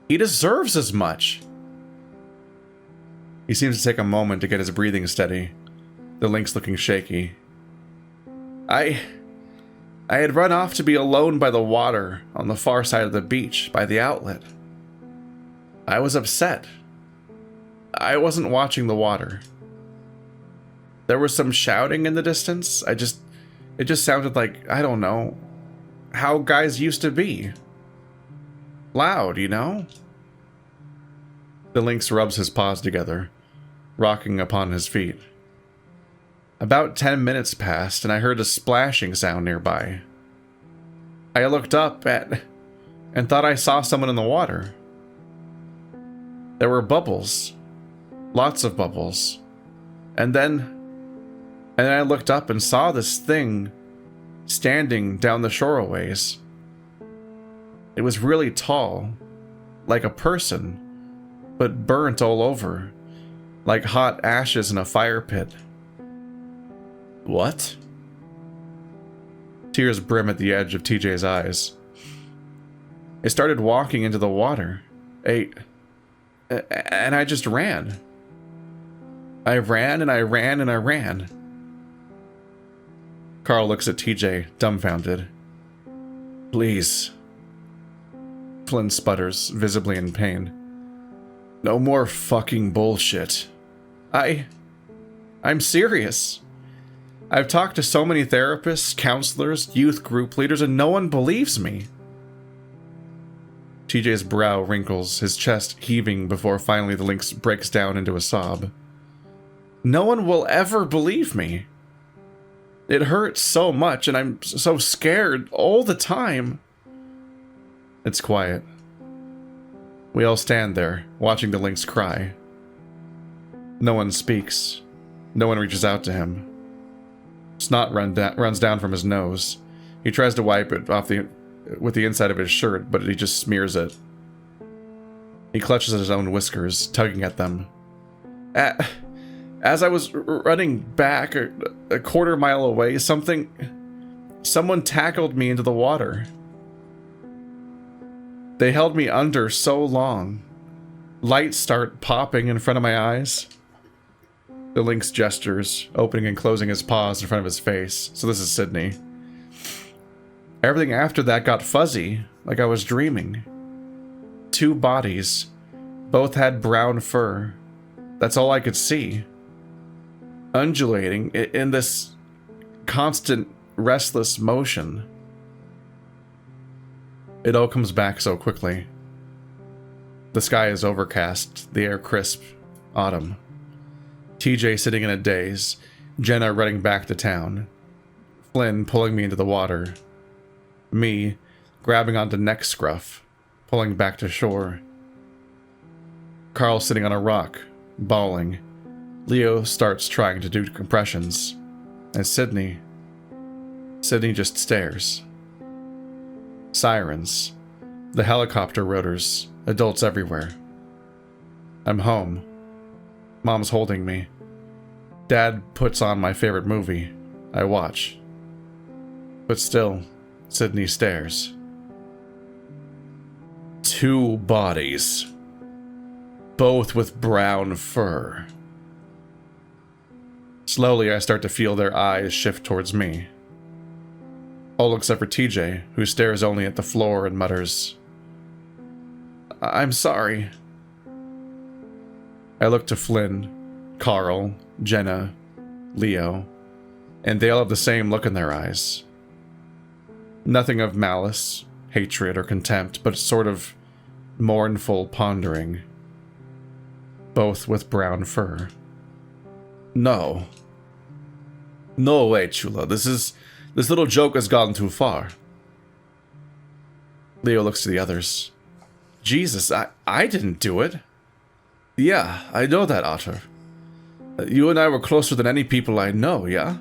He deserves as much. He seems to take a moment to get his breathing steady, the lynx looking shaky. I had run off to be alone by the water on the far side of the beach, by the outlet. I was upset. I wasn't watching the water. There was some shouting in the distance. It just sounded like, I don't know, how guys used to be. Loud, you know? The lynx rubs his paws together, rocking upon his feet. About 10 minutes passed, and I heard a splashing sound nearby. I looked up and thought I saw someone in the water. There were bubbles. Lots of bubbles. And then I looked up and saw this thing standing down the shore a ways. It was really tall, like a person, but burnt all over, like hot ashes in a fire pit. What? Tears brim at the edge of TJ's eyes. I started walking into the water. And I just ran. I ran and I ran and I ran. Carl looks at TJ, dumbfounded. Please. Flynn sputters, visibly in pain. No more fucking bullshit. I'm serious. I've talked to so many therapists, counselors, youth group leaders, and no one believes me. TJ's brow wrinkles, his chest heaving before finally the lynx breaks down into a sob. No one will ever believe me. It hurts so much, and I'm so scared all the time. It's quiet. We all stand there, watching the lynx cry. No one speaks. No one reaches out to him. Snot runs down from his nose. He tries to wipe it off with the inside of his shirt, but he just smears it. He clutches at his own whiskers, tugging at them. As I was running back a quarter mile away, someone tackled me into the water. They held me under so long. Lights start popping in front of my eyes. The lynx gestures, opening and closing his paws in front of his face. So this is Sydney. Everything after that got fuzzy, like I was dreaming. 2 bodies. Both had brown fur. That's all I could see. Undulating in this constant, restless motion. It all comes back so quickly. The sky is overcast, the air crisp, autumn. TJ sitting in a daze, Jenna running back to town, Flynn pulling me into the water, me grabbing onto neck scruff, pulling back to shore. Carl sitting on a rock, bawling. Leo starts trying to do compressions, and Sydney just stares. Sirens, the helicopter rotors, adults everywhere. I'm home. Mom's holding me. Dad puts on my favorite movie. I watch. But still, Sydney stares. 2 bodies. Both with brown fur. Slowly, I start to feel their eyes shift towards me. All except for TJ, who stares only at the floor and mutters, "I'm sorry." I look to Flynn, Carl, Jenna, Leo, and they all have the same look in their eyes. Nothing of malice, hatred, or contempt, but sort of mournful pondering. Both with brown fur. No. No way, Chula. This little joke has gone too far. Leo looks to the others. Jesus, I didn't do it. Yeah, I know that, Otter. You and I were closer than any people I know, yeah?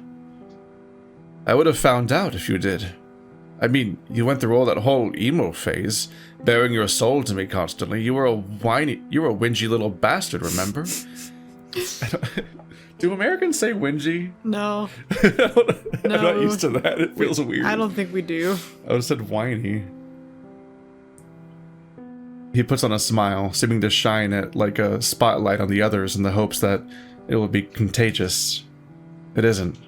I would have found out if you did. I mean, you went through all that whole emo phase, bearing your soul to me constantly. You were a whingy little bastard, remember? Do Americans say whingy? No. I'm not used to that. It feels weird. I don't think we do. I would have said whiny. He puts on a smile, seeming to shine it like a spotlight on the others in the hopes that it will be contagious. It isn't.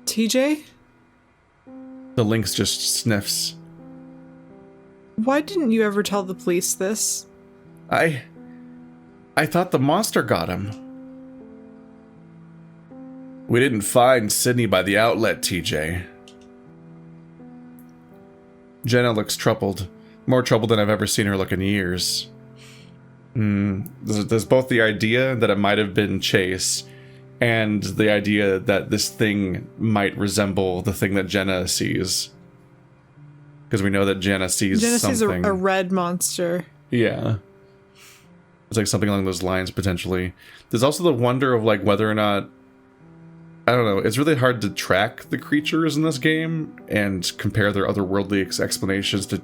TJ? The lynx just sniffs. Why didn't you ever tell the police this? I thought the monster got him. We didn't find Sydney by the outlet, TJ. Jenna looks troubled. More troubled than I've ever seen her look in years. There's both the idea that it might have been Chase and the idea that this thing might resemble the thing that Jenna sees. Because we know that Jenna sees something. Jenna sees a red monster. Yeah. It's like something along those lines, potentially. There's also the wonder of like whether or not, I don't know, it's really hard to track the creatures in this game and compare their otherworldly explanations to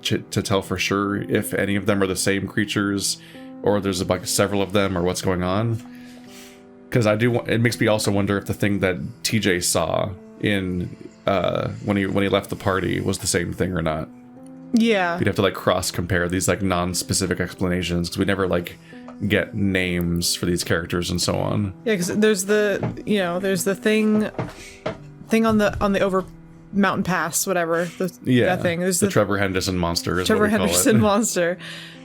tell for sure if any of them are the same creatures or there's like several of them or what's going on. Because it makes me also wonder if the thing that TJ saw in when he left the party was the same thing or not. Yeah. You'd have to like cross compare these like non-specific explanations because we never like get names for these characters and so on. Yeah, because there's the thing on the over mountain pass, whatever. That thing. There's the Trevor Henderson monster. Trevor Henderson monster.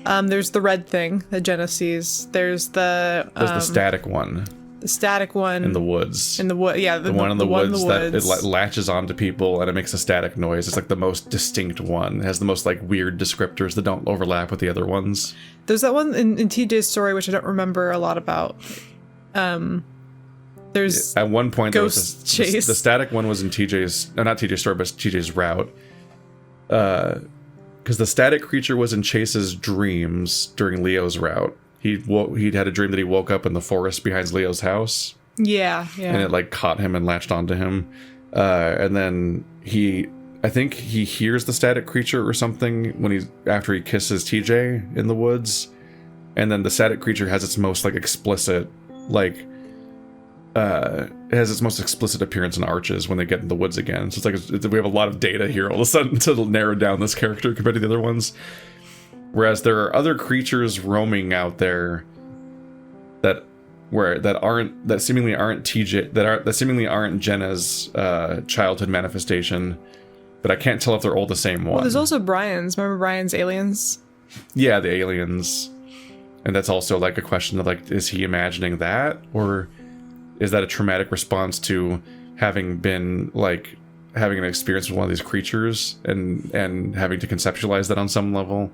There's the red thing that Jenna sees. There's the static one. The static one. In the woods. In the wood, yeah. The one in the woods that it latches onto people and it makes a static noise. It's like the most distinct one. It has the most like weird descriptors that don't overlap with the other ones. There's that one in TJ's story, which I don't remember a lot about. There's at one point ghost chase. The static one was in TJ's, not TJ's story, but TJ's route. Because the static creature was in Chase's dreams during Leo's route. He'd had a dream that he woke up in the forest behind Leo's house. Yeah. And it like caught him and latched onto him. And then I think he hears the static creature or something after he kisses TJ in the woods. And then the static creature has its most like explicit, like, it has its most explicit appearance in Arches when they get in the woods again. So it's like we have a lot of data here all of a sudden to narrow down this character compared to the other ones. Whereas there are other creatures roaming out there that seemingly aren't TJ, that seemingly aren't Jenna's childhood manifestation, but I can't tell if they're all the same one. Well, there's also Brian's. Remember Brian's aliens? Yeah, the aliens. And that's also like a question of like, is he imagining that, or is that a traumatic response to having been like having an experience with one of these creatures and having to conceptualize that on some level?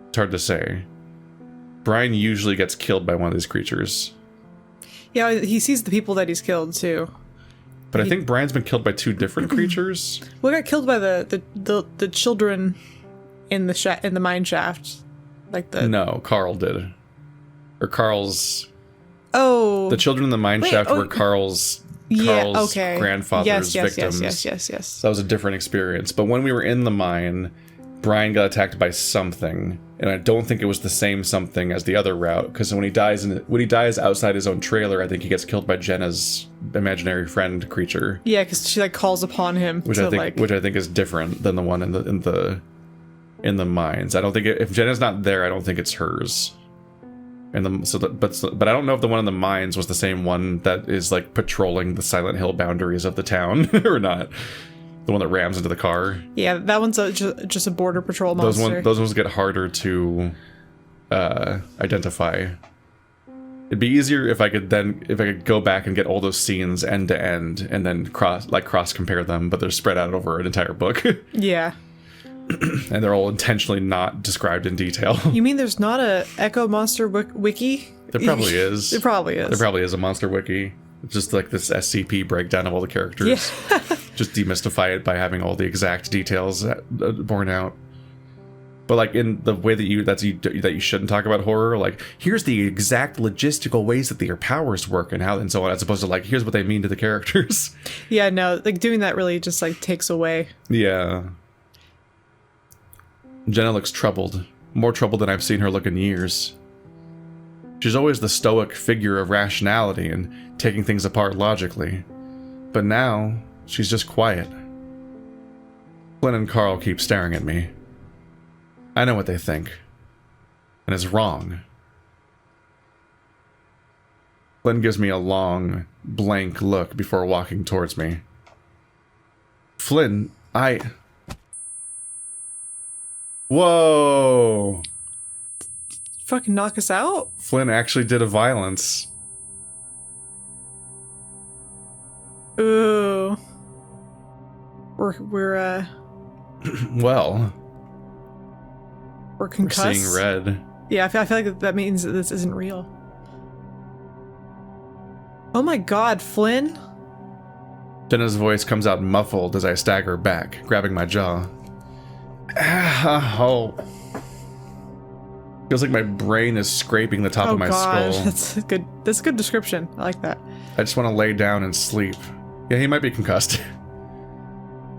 It's hard to say. Brian usually gets killed by one of these creatures. Yeah, he sees the people that he's killed too. But I think Brian's been killed by two different creatures. Well, he got killed by the children in the mine shaft. No, Carl did. Or Carl's... Oh. The children in the mine shaft were Carl's grandfather's victims. Yes. So that was a different experience. But when we were in the mine, Brian got attacked by something, and I don't think it was the same something as the other route, because when he dies outside his own trailer, I think he gets killed by Jenna's imaginary friend creature. Yeah, because she like calls upon him, which I think is different than the one in the mines. I don't think if Jenna's not there, I don't think it's hers. But I don't know if the one in the mines was the same one that is like patrolling the Silent Hill boundaries of the town or not. The one that rams into the car. Yeah, that one's just a border patrol monster. Those ones get harder to identify. It'd be easier if I could go back and get all those scenes end to end and then cross compare them, but they're spread out over an entire book. Yeah. And they're all intentionally not described in detail. You mean there's not a Echo Monster wiki? There probably is. There probably is. There probably is a monster wiki. Just like this SCP breakdown of all the characters. Yeah. Just demystify it by having all the exact details borne out. But like in the way that you shouldn't talk about horror, like here's the exact logistical ways that their powers work and how and so on, as opposed to like here's what they mean to the characters. Yeah, no, like doing that really just like takes away. Yeah. Jenna looks troubled. More troubled than I've seen her look in years. She's always the stoic figure of rationality and taking things apart logically. But now, she's just quiet. Flynn and Carl keep staring at me. I know what they think. And it's wrong. Flynn gives me a long, blank look before walking towards me. Flynn, Whoa! Fucking knock us out? Flynn actually did a violence. Ooh. We're well. We're concussed. We're seeing red. Yeah, I feel like that means that this isn't real. Oh my god, Flynn? Jenna's voice comes out muffled as I stagger back, grabbing my jaw. Oh. Feels like my brain is scraping the top of my skull. That's good. That's a good description. I like that. I just want to lay down and sleep. Yeah, he might be concussed.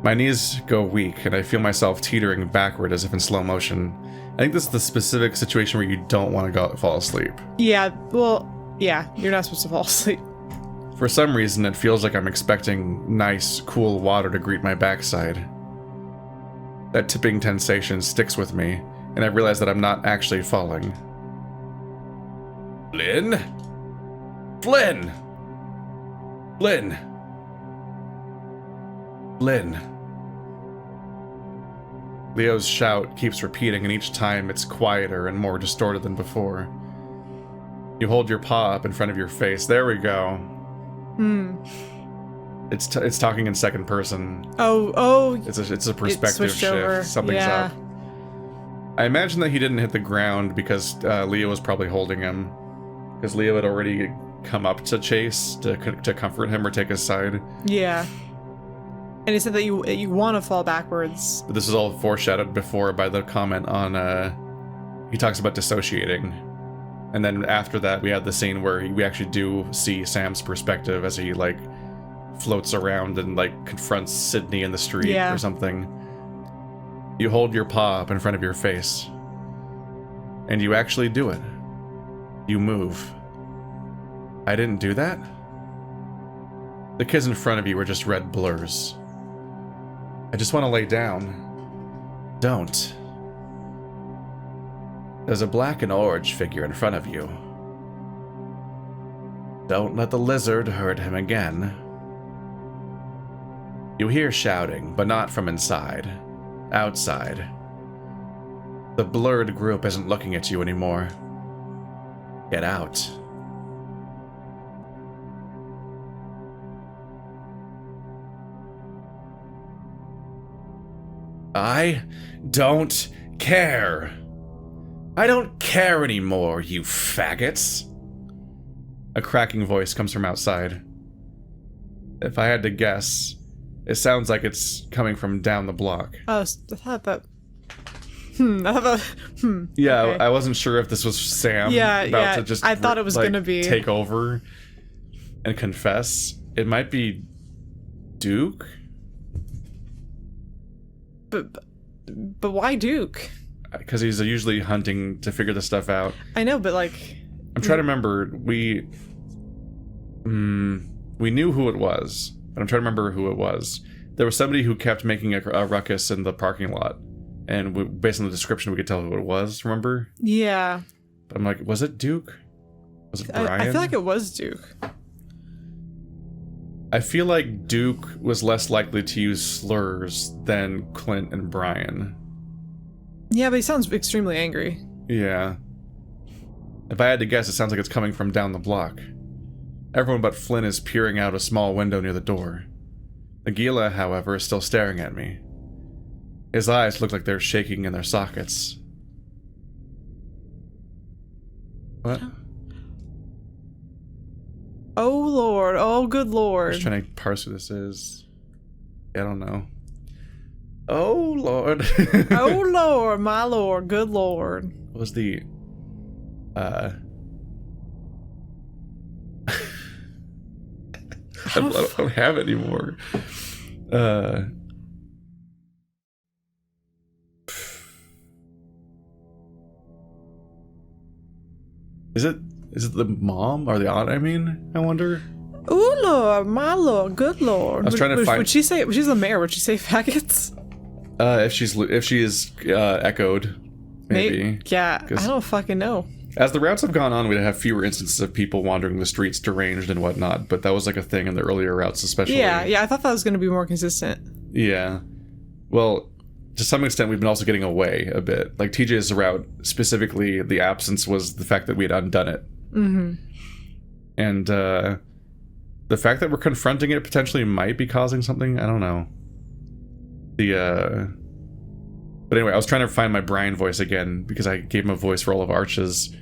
My knees go weak, and I feel myself teetering backward as if in slow motion. I think this is the specific situation where you don't want to fall asleep. Yeah, well, yeah, you're not supposed to fall asleep. For some reason, it feels like I'm expecting nice, cool water to greet my backside. That tipping sensation sticks with me, and I realize that I'm not actually falling. Flynn? Flynn! Flynn! Flynn. Leo's shout keeps repeating, and each time it's quieter and more distorted than before. You hold your paw up in front of your face. There we go. It's talking in second person. Oh. It's a perspective shift. Over. Something's up. I imagine that he didn't hit the ground because Leo was probably holding him. Because Leo had already come up to Chase to comfort him or take his side. Yeah. And he said that you want to fall backwards. But this is all foreshadowed before by the comment on, he talks about dissociating. And then after that, we had the scene where we actually do see Sam's perspective as he, like, floats around and, like, confronts Sydney in the street or something. You hold your paw up in front of your face. And you actually do it. You move. I didn't do that? The kids in front of you were just red blurs. I just want to lay down. Don't. There's a black and orange figure in front of you. Don't let the lizard hurt him again. You hear shouting, but not from inside. Outside. The blurred group isn't looking at you anymore. Get out. I don't care. I don't care anymore, you faggots. A cracking voice comes from outside. If I had to guess, it sounds like it's coming from down the block. Oh, I thought that... Yeah, okay. I wasn't sure if this was Sam about to just I thought it was gonna be take over and confess. It might be Duke. But why Duke? Because he's usually hunting to figure this stuff out. I know, but like... I'm trying to remember. We knew who it was, but I'm trying to remember who it was. There was somebody who kept making a ruckus in the parking lot, and based on the description, we could tell who it was. Remember? Yeah. But I'm like, was it Duke? Was it Brian? I feel like it was Duke. I feel like Duke was less likely to use slurs than Clint and Brian. Yeah, but he sounds extremely angry. Yeah. If I had to guess, it sounds like it's coming from down the block. Everyone but Flynn is peering out a small window near the door. Nagila, however, is still staring at me. His eyes look like they're shaking in their sockets. What? Oh, Lord. Oh, good Lord. I'm just trying to parse who this is. I don't know. Oh, Lord. Oh, Lord. My Lord. Good Lord. What was the... I don't have it anymore. Is it the mom or the aunt? I mean, I wonder. Oh Lord, my Lord, good Lord. I was trying to find. Would she say? She's the mayor. Would she say faggots? If she is echoed, maybe. Yeah, I don't fucking know. As the routes have gone on, we'd have fewer instances of people wandering the streets deranged and whatnot, but that was like a thing in the earlier routes, especially. Yeah, I thought that was going to be more consistent. Yeah. Well, to some extent, we've been also getting away a bit. Like TJ's route, specifically, the absence was the fact that we had undone it. Mm-hmm. And the fact that we're confronting it potentially might be causing something. I don't know. But anyway, I was trying to find my Brian voice again because I gave him a voice for all of Arches,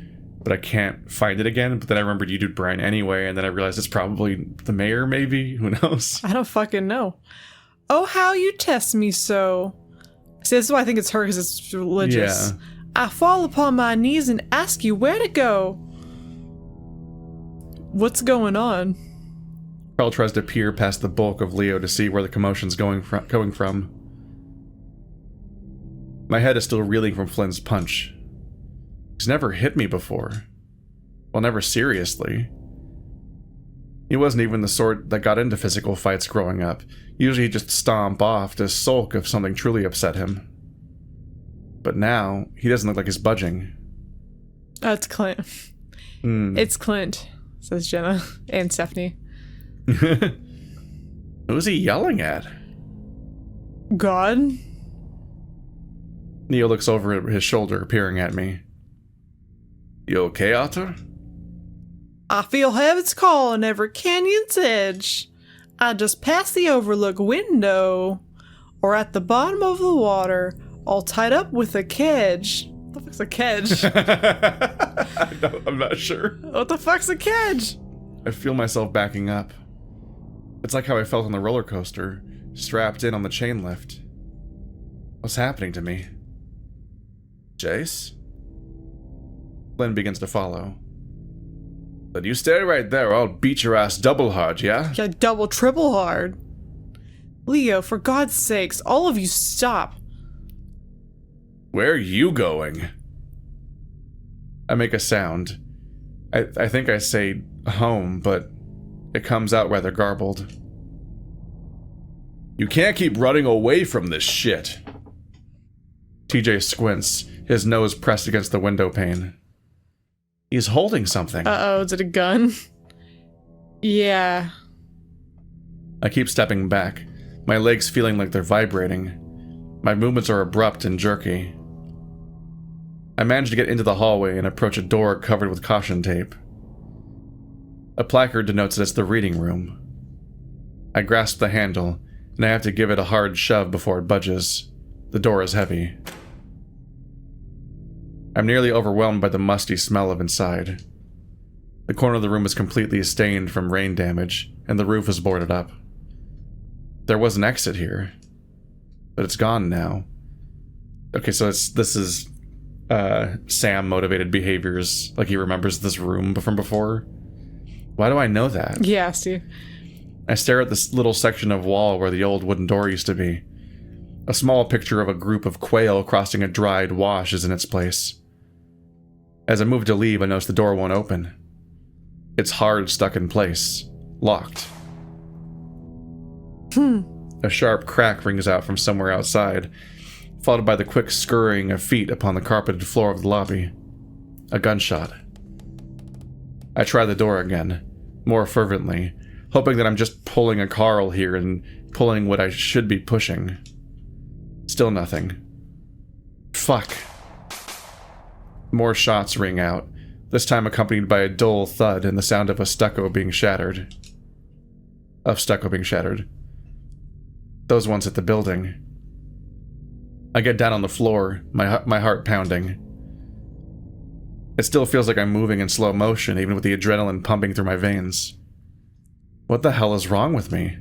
but I can't find it again. But then I remembered you did Brian anyway, and then I realized it's probably the mayor, maybe? Who knows? I don't fucking know. Oh, how you test me so. See, this is why I think it's her, because it's religious. Yeah. I fall upon my knees and ask you where to go. What's going on? Carl tries to peer past the bulk of Leo to see where the commotion's going from. My head is still reeling from Flynn's punch. He's never hit me before. Well, never seriously. He wasn't even the sort that got into physical fights growing up. Usually he'd just stomp off to sulk if something truly upset him. But now, he doesn't look like he's budging. It's Clint. It's Clint, says Jenna and Stephanie. Who's he yelling at? God? Neo looks over his shoulder, peering at me. You okay, Otter? I feel heaven's call on every canyon's edge. I just passed the overlook window. Or at the bottom of the water, all tied up with a kedge. What the fuck's a kedge? I'm not sure. What the fuck's a kedge? I feel myself backing up. It's like how I felt on the roller coaster, strapped in on the chain lift. What's happening to me? Jace? Flynn begins to follow. But you stay right there or I'll beat your ass double hard, yeah? Yeah, double, triple hard. Leo, for God's sakes, all of you stop. Where are you going? I make a sound. I think I say home, but it comes out rather garbled. You can't keep running away from this shit. TJ squints, his nose pressed against the window pane. He's holding something. Uh-oh, is it a gun? Yeah. I keep stepping back, my legs feeling like they're vibrating. My movements are abrupt and jerky. I manage to get into the hallway and approach a door covered with caution tape. A placard denotes that it's the reading room. I grasp the handle, and I have to give it a hard shove before it budges. The door is heavy. I'm nearly overwhelmed by the musty smell of inside. The corner of the room is completely stained from rain damage, and the roof is boarded up. There was an exit here, but it's gone now. Okay, so this is Sam-motivated behaviors, like he remembers this room from before. Why do I know that? Yeah, Steve. I stare at this little section of wall where the old wooden door used to be. A small picture of a group of quail crossing a dried wash is in its place. As I move to leave, I notice the door won't open. It's hard stuck in place, locked. A sharp crack rings out from somewhere outside, followed by the quick scurrying of feet upon the carpeted floor of the lobby. A gunshot. I try the door again, more fervently, hoping that I'm just pulling a Carl here and pulling what I should be pushing. Still nothing. Fuck. More shots ring out, this time accompanied by a dull thud and the sound of stucco being shattered. Those ones hit the building. I get down on the floor, my heart pounding. It still feels like I'm moving in slow motion, even with the adrenaline pumping through my veins. What the hell is wrong with me?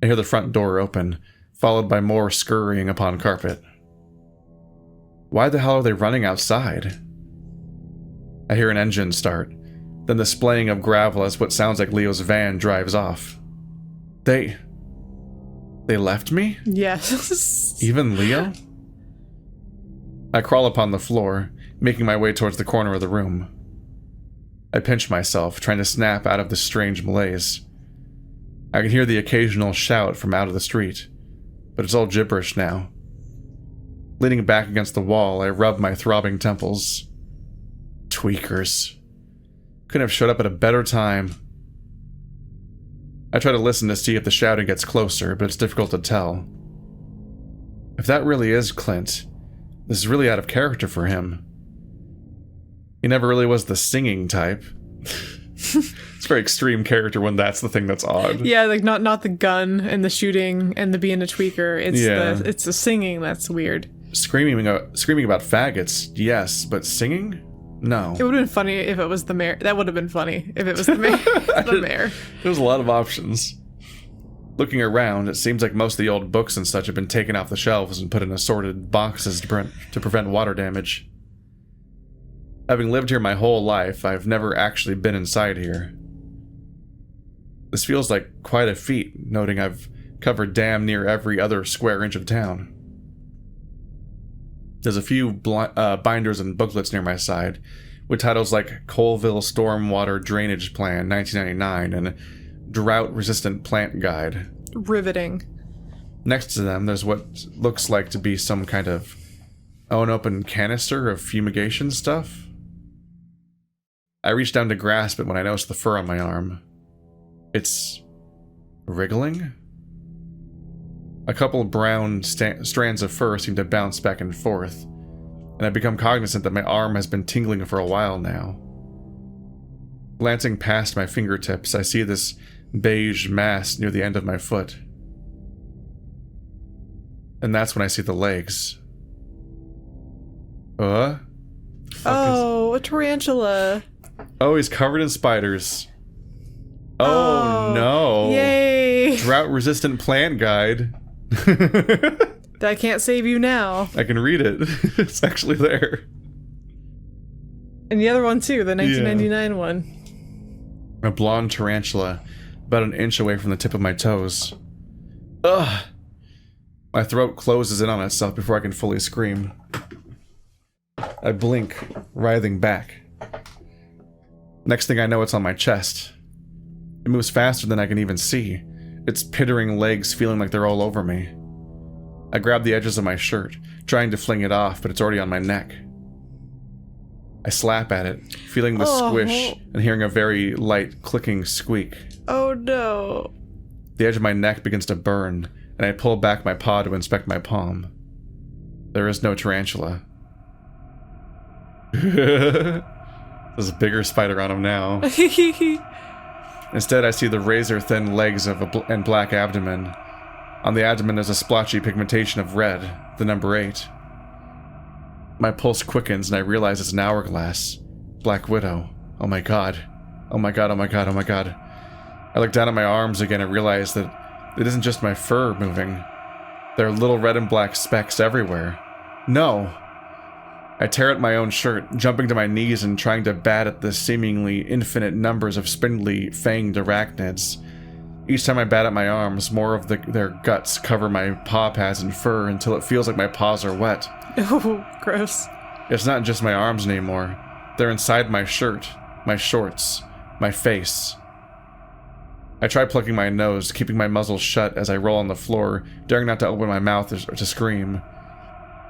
I hear the front door open, followed by more scurrying upon carpet. Why the hell are they running outside? I hear an engine start, then the splaying of gravel as what sounds like Leo's van drives off. They left me? Yes. Even Leo? I crawl upon the floor, making my way towards the corner of the room. I pinch myself, trying to snap out of this strange malaise. I can hear the occasional shout from out of the street, but it's all gibberish now. Leaning back against the wall, I rub my throbbing temples. Tweakers. Couldn't have showed up at a better time. I try to listen to see if the shouting gets closer, but it's difficult to tell. If that really is Clint, this is really out of character for him. He never really was the singing type. It's a very extreme character when that's the thing that's odd. Yeah, like not the gun and the shooting and the being a tweaker. It's the singing that's weird. Screaming about faggots, yes, but singing? No. It would have been funny if it was the mayor. That would have been funny if it was the mayor. The mayor. There's a lot of options. Looking around, it seems like most of the old books and such have been taken off the shelves and put in assorted boxes to prevent water damage. Having lived here my whole life, I've never actually been inside here. This feels like quite a feat, noting I've covered damn near every other square inch of town. There's a few binders and booklets near my side, with titles like Colville Stormwater Drainage Plan 1999 and Drought-Resistant Plant Guide. Riveting. Next to them, there's what looks like to be some kind of unopened canister of fumigation stuff. I reach down to grasp it when I notice the fur on my arm. It's wriggling? A couple of brown strands of fur seem to bounce back and forth, and I become cognizant that my arm has been tingling for a while now. Glancing past my fingertips, I see this beige mass near the end of my foot. And that's when I see the legs. Oh, a tarantula. Oh, he's covered in spiders. Oh no. Yay. Drought-resistant plant guide. That can't save you now. I can read it. It's actually there. And the other one too, the 1999 one. A blonde tarantula, about an inch away from the tip of my toes. Ugh! My throat closes in on itself before I can fully scream. I blink, writhing back. Next thing I know, it's on my chest. It moves faster than I can even see, its pittering legs feeling like they're all over me. I grab the edges of my shirt, trying to fling it off, but it's already on my neck. I slap at it, feeling the squish and hearing a very light clicking squeak. Oh no. The edge of my neck begins to burn, and I pull back my paw to inspect my palm. There is no tarantula. There's a bigger spider on him now. Instead, I see the razor-thin legs of and black abdomen. On the abdomen, there's a splotchy pigmentation of red, the number 8. My pulse quickens, and I realize it's an hourglass. Black Widow. Oh my god. Oh my god, oh my god, oh my god. I look down at my arms again and realize that it isn't just my fur moving. There are little red and black specks everywhere. No! I tear at my own shirt, jumping to my knees and trying to bat at the seemingly infinite numbers of spindly, fanged arachnids. Each time I bat at my arms, more of their guts cover my paw pads and fur until it feels like my paws are wet. Oh, gross. It's not just my arms anymore. They're inside my shirt, my shorts, my face. I try plucking my nose, keeping my muzzle shut as I roll on the floor, daring not to open my mouth or to scream.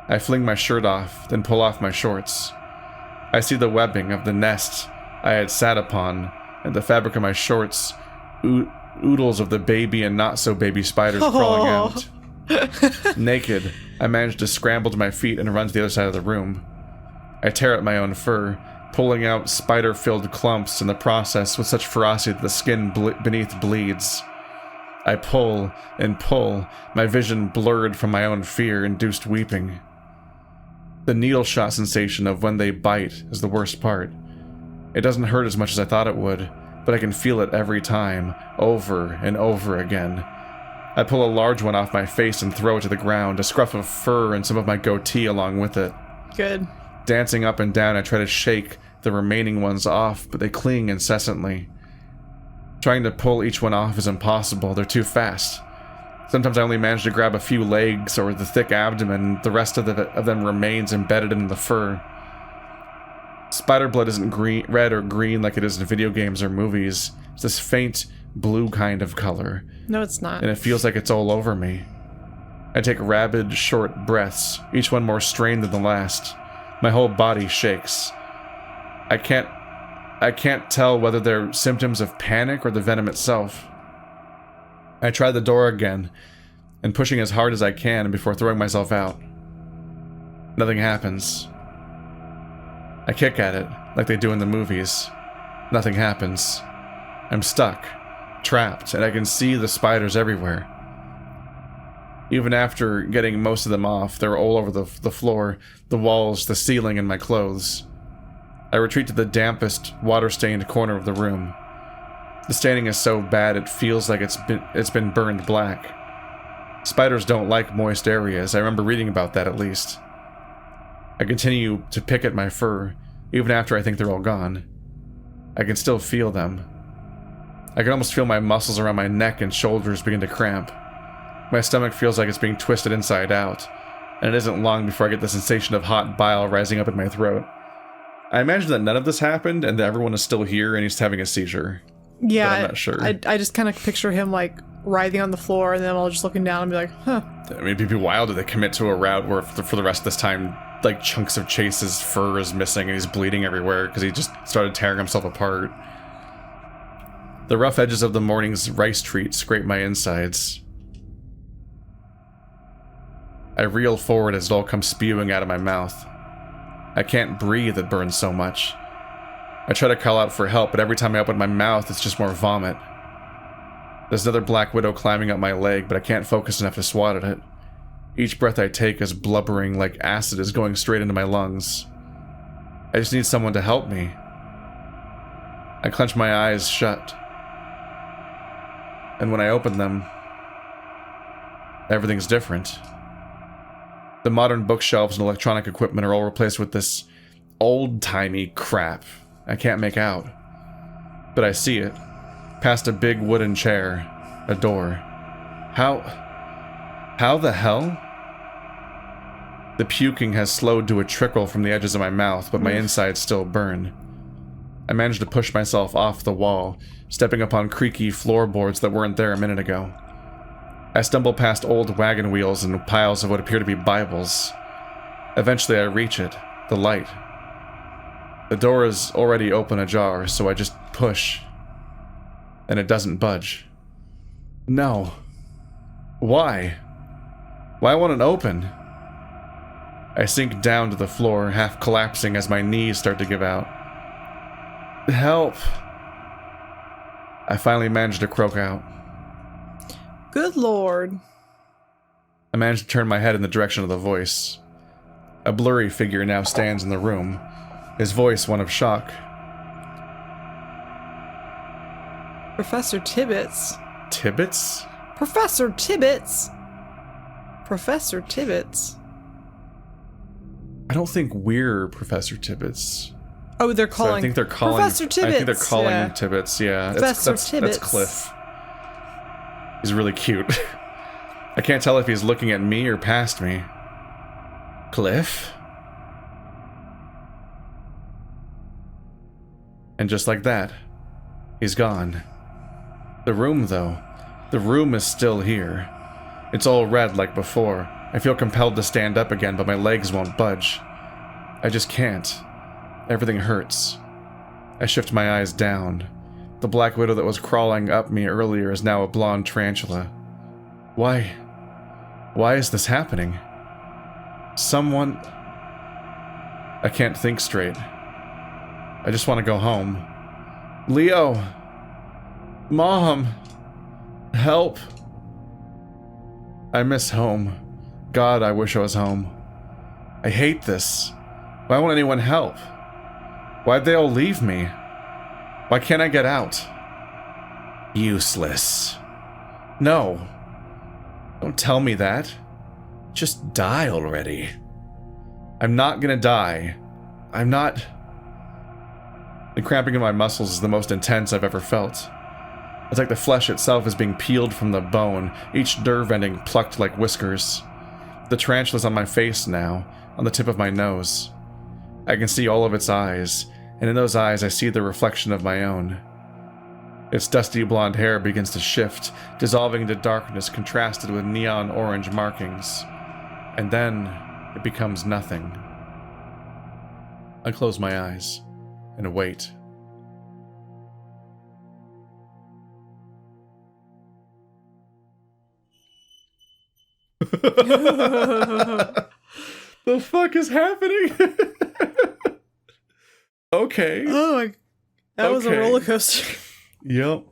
I fling my shirt off, then pull off my shorts. I see the webbing of the nest I had sat upon, and the fabric of my shorts, oodles of the baby and not-so-baby spiders crawling out. Naked, I manage to scramble to my feet and run to the other side of the room. I tear at my own fur, pulling out spider-filled clumps in the process with such ferocity that the skin beneath bleeds. I pull and pull, my vision blurred from my own fear-induced weeping. The needle shot sensation of when they bite is the worst part. It doesn't hurt as much as I thought it would, but I can feel it every time, over and over again. I pull a large one off my face and throw it to the ground, a scruff of fur and some of my goatee along with it. Good. Dancing up and down, I try to shake the remaining ones off, but they cling incessantly. Trying to pull each one off is impossible, they're too fast. Sometimes I only manage to grab a few legs or the thick abdomen, the rest of them remains embedded in the fur. Spider blood isn't red or green like it is in video games or movies. It's this faint blue kind of color. No, it's not. And it feels like it's all over me. I take rapid, short breaths, each one more strained than the last. My whole body shakes. I can't tell whether they're symptoms of panic or the venom itself. I try the door again, and pushing as hard as I can before throwing myself out. Nothing happens. I kick at it, like they do in the movies. Nothing happens. I'm stuck, trapped, and I can see the spiders everywhere. Even after getting most of them off, they're all over the floor, the walls, the ceiling, and my clothes. I retreat to the dampest, water-stained corner of the room. The staining is so bad it feels like it's been burned black. Spiders don't like moist areas. I remember reading about that at least. I continue to pick at my fur, even after I think they're all gone. I can still feel them. I can almost feel my muscles around my neck and shoulders begin to cramp. My stomach feels like it's being twisted inside out, and it isn't long before I get the sensation of hot bile rising up in my throat. I imagine that none of this happened and that everyone is still here and he's having a seizure. Yeah, but I'm not sure. I just kind of picture him like writhing on the floor and then all just looking down and be like, huh. I mean, it'd be wild if they commit to a route where for the rest of this time, like chunks of Chase's fur is missing and he's bleeding everywhere because he just started tearing himself apart. The rough edges of the morning's rice treat scrape my insides. I reel forward as it all comes spewing out of my mouth. I can't breathe, it burns so much. I try to call out for help, but every time I open my mouth, it's just more vomit. There's another black widow climbing up my leg, but I can't focus enough to swat at it. Each breath I take is blubbering like acid is going straight into my lungs. I just need someone to help me. I clench my eyes shut. And when I open them, everything's different. The modern bookshelves and electronic equipment are all replaced with this old-timey crap I can't make out. But I see it. Past a big wooden chair. A door. How the hell? The puking has slowed to a trickle from the edges of my mouth, but my insides still burn. I manage to push myself off the wall, stepping upon creaky floorboards that weren't there a minute ago. I stumble past old wagon wheels and piles of what appear to be Bibles. Eventually I reach it, the light. The door is already open ajar, so I just push. And it doesn't budge. No. Why? Why won't it open? I sink down to the floor, half collapsing as my knees start to give out. Help! I finally manage to croak out. Good lord. I manage to turn my head in the direction of the voice. A blurry figure now stands in the room, his voice one of shock. Professor Tibbets. Tibbets? Professor Tibbets! Professor Tibbets. I don't think we're Professor Tibbets. Oh, they're calling. So I think they're calling Professor Tibbets. I think they're calling Tibbets. Yeah, Professor that's Tibbets. Cliff. He's really cute. I can't tell if he's looking at me or past me. Cliff? And just like that, he's gone. The room, though. The room is still here. It's all red like before. I feel compelled to stand up again, but my legs won't budge. I just can't. Everything hurts. I shift my eyes down. The black widow that was crawling up me earlier is now a blonde tarantula. Why? Why is this happening? Someone... I can't think straight. I just want to go home. Leo! Mom! Help! I miss home. God, I wish I was home. I hate this. Why won't anyone help? Why'd they all leave me? Why can't I get out? Useless. No. Don't tell me that. Just die already. I'm not gonna die. I'm not... The cramping in my muscles is the most intense I've ever felt. It's like the flesh itself is being peeled from the bone, each nerve ending plucked like whiskers. The tarantula's on my face now, on the tip of my nose. I can see all of its eyes, and in those eyes I see the reflection of my own. Its dusty blonde hair begins to shift, dissolving into darkness contrasted with neon orange markings. And then it becomes nothing. I close my eyes and wait. The fuck is happening? Okay. Oh my... That was a roller coaster. Yep.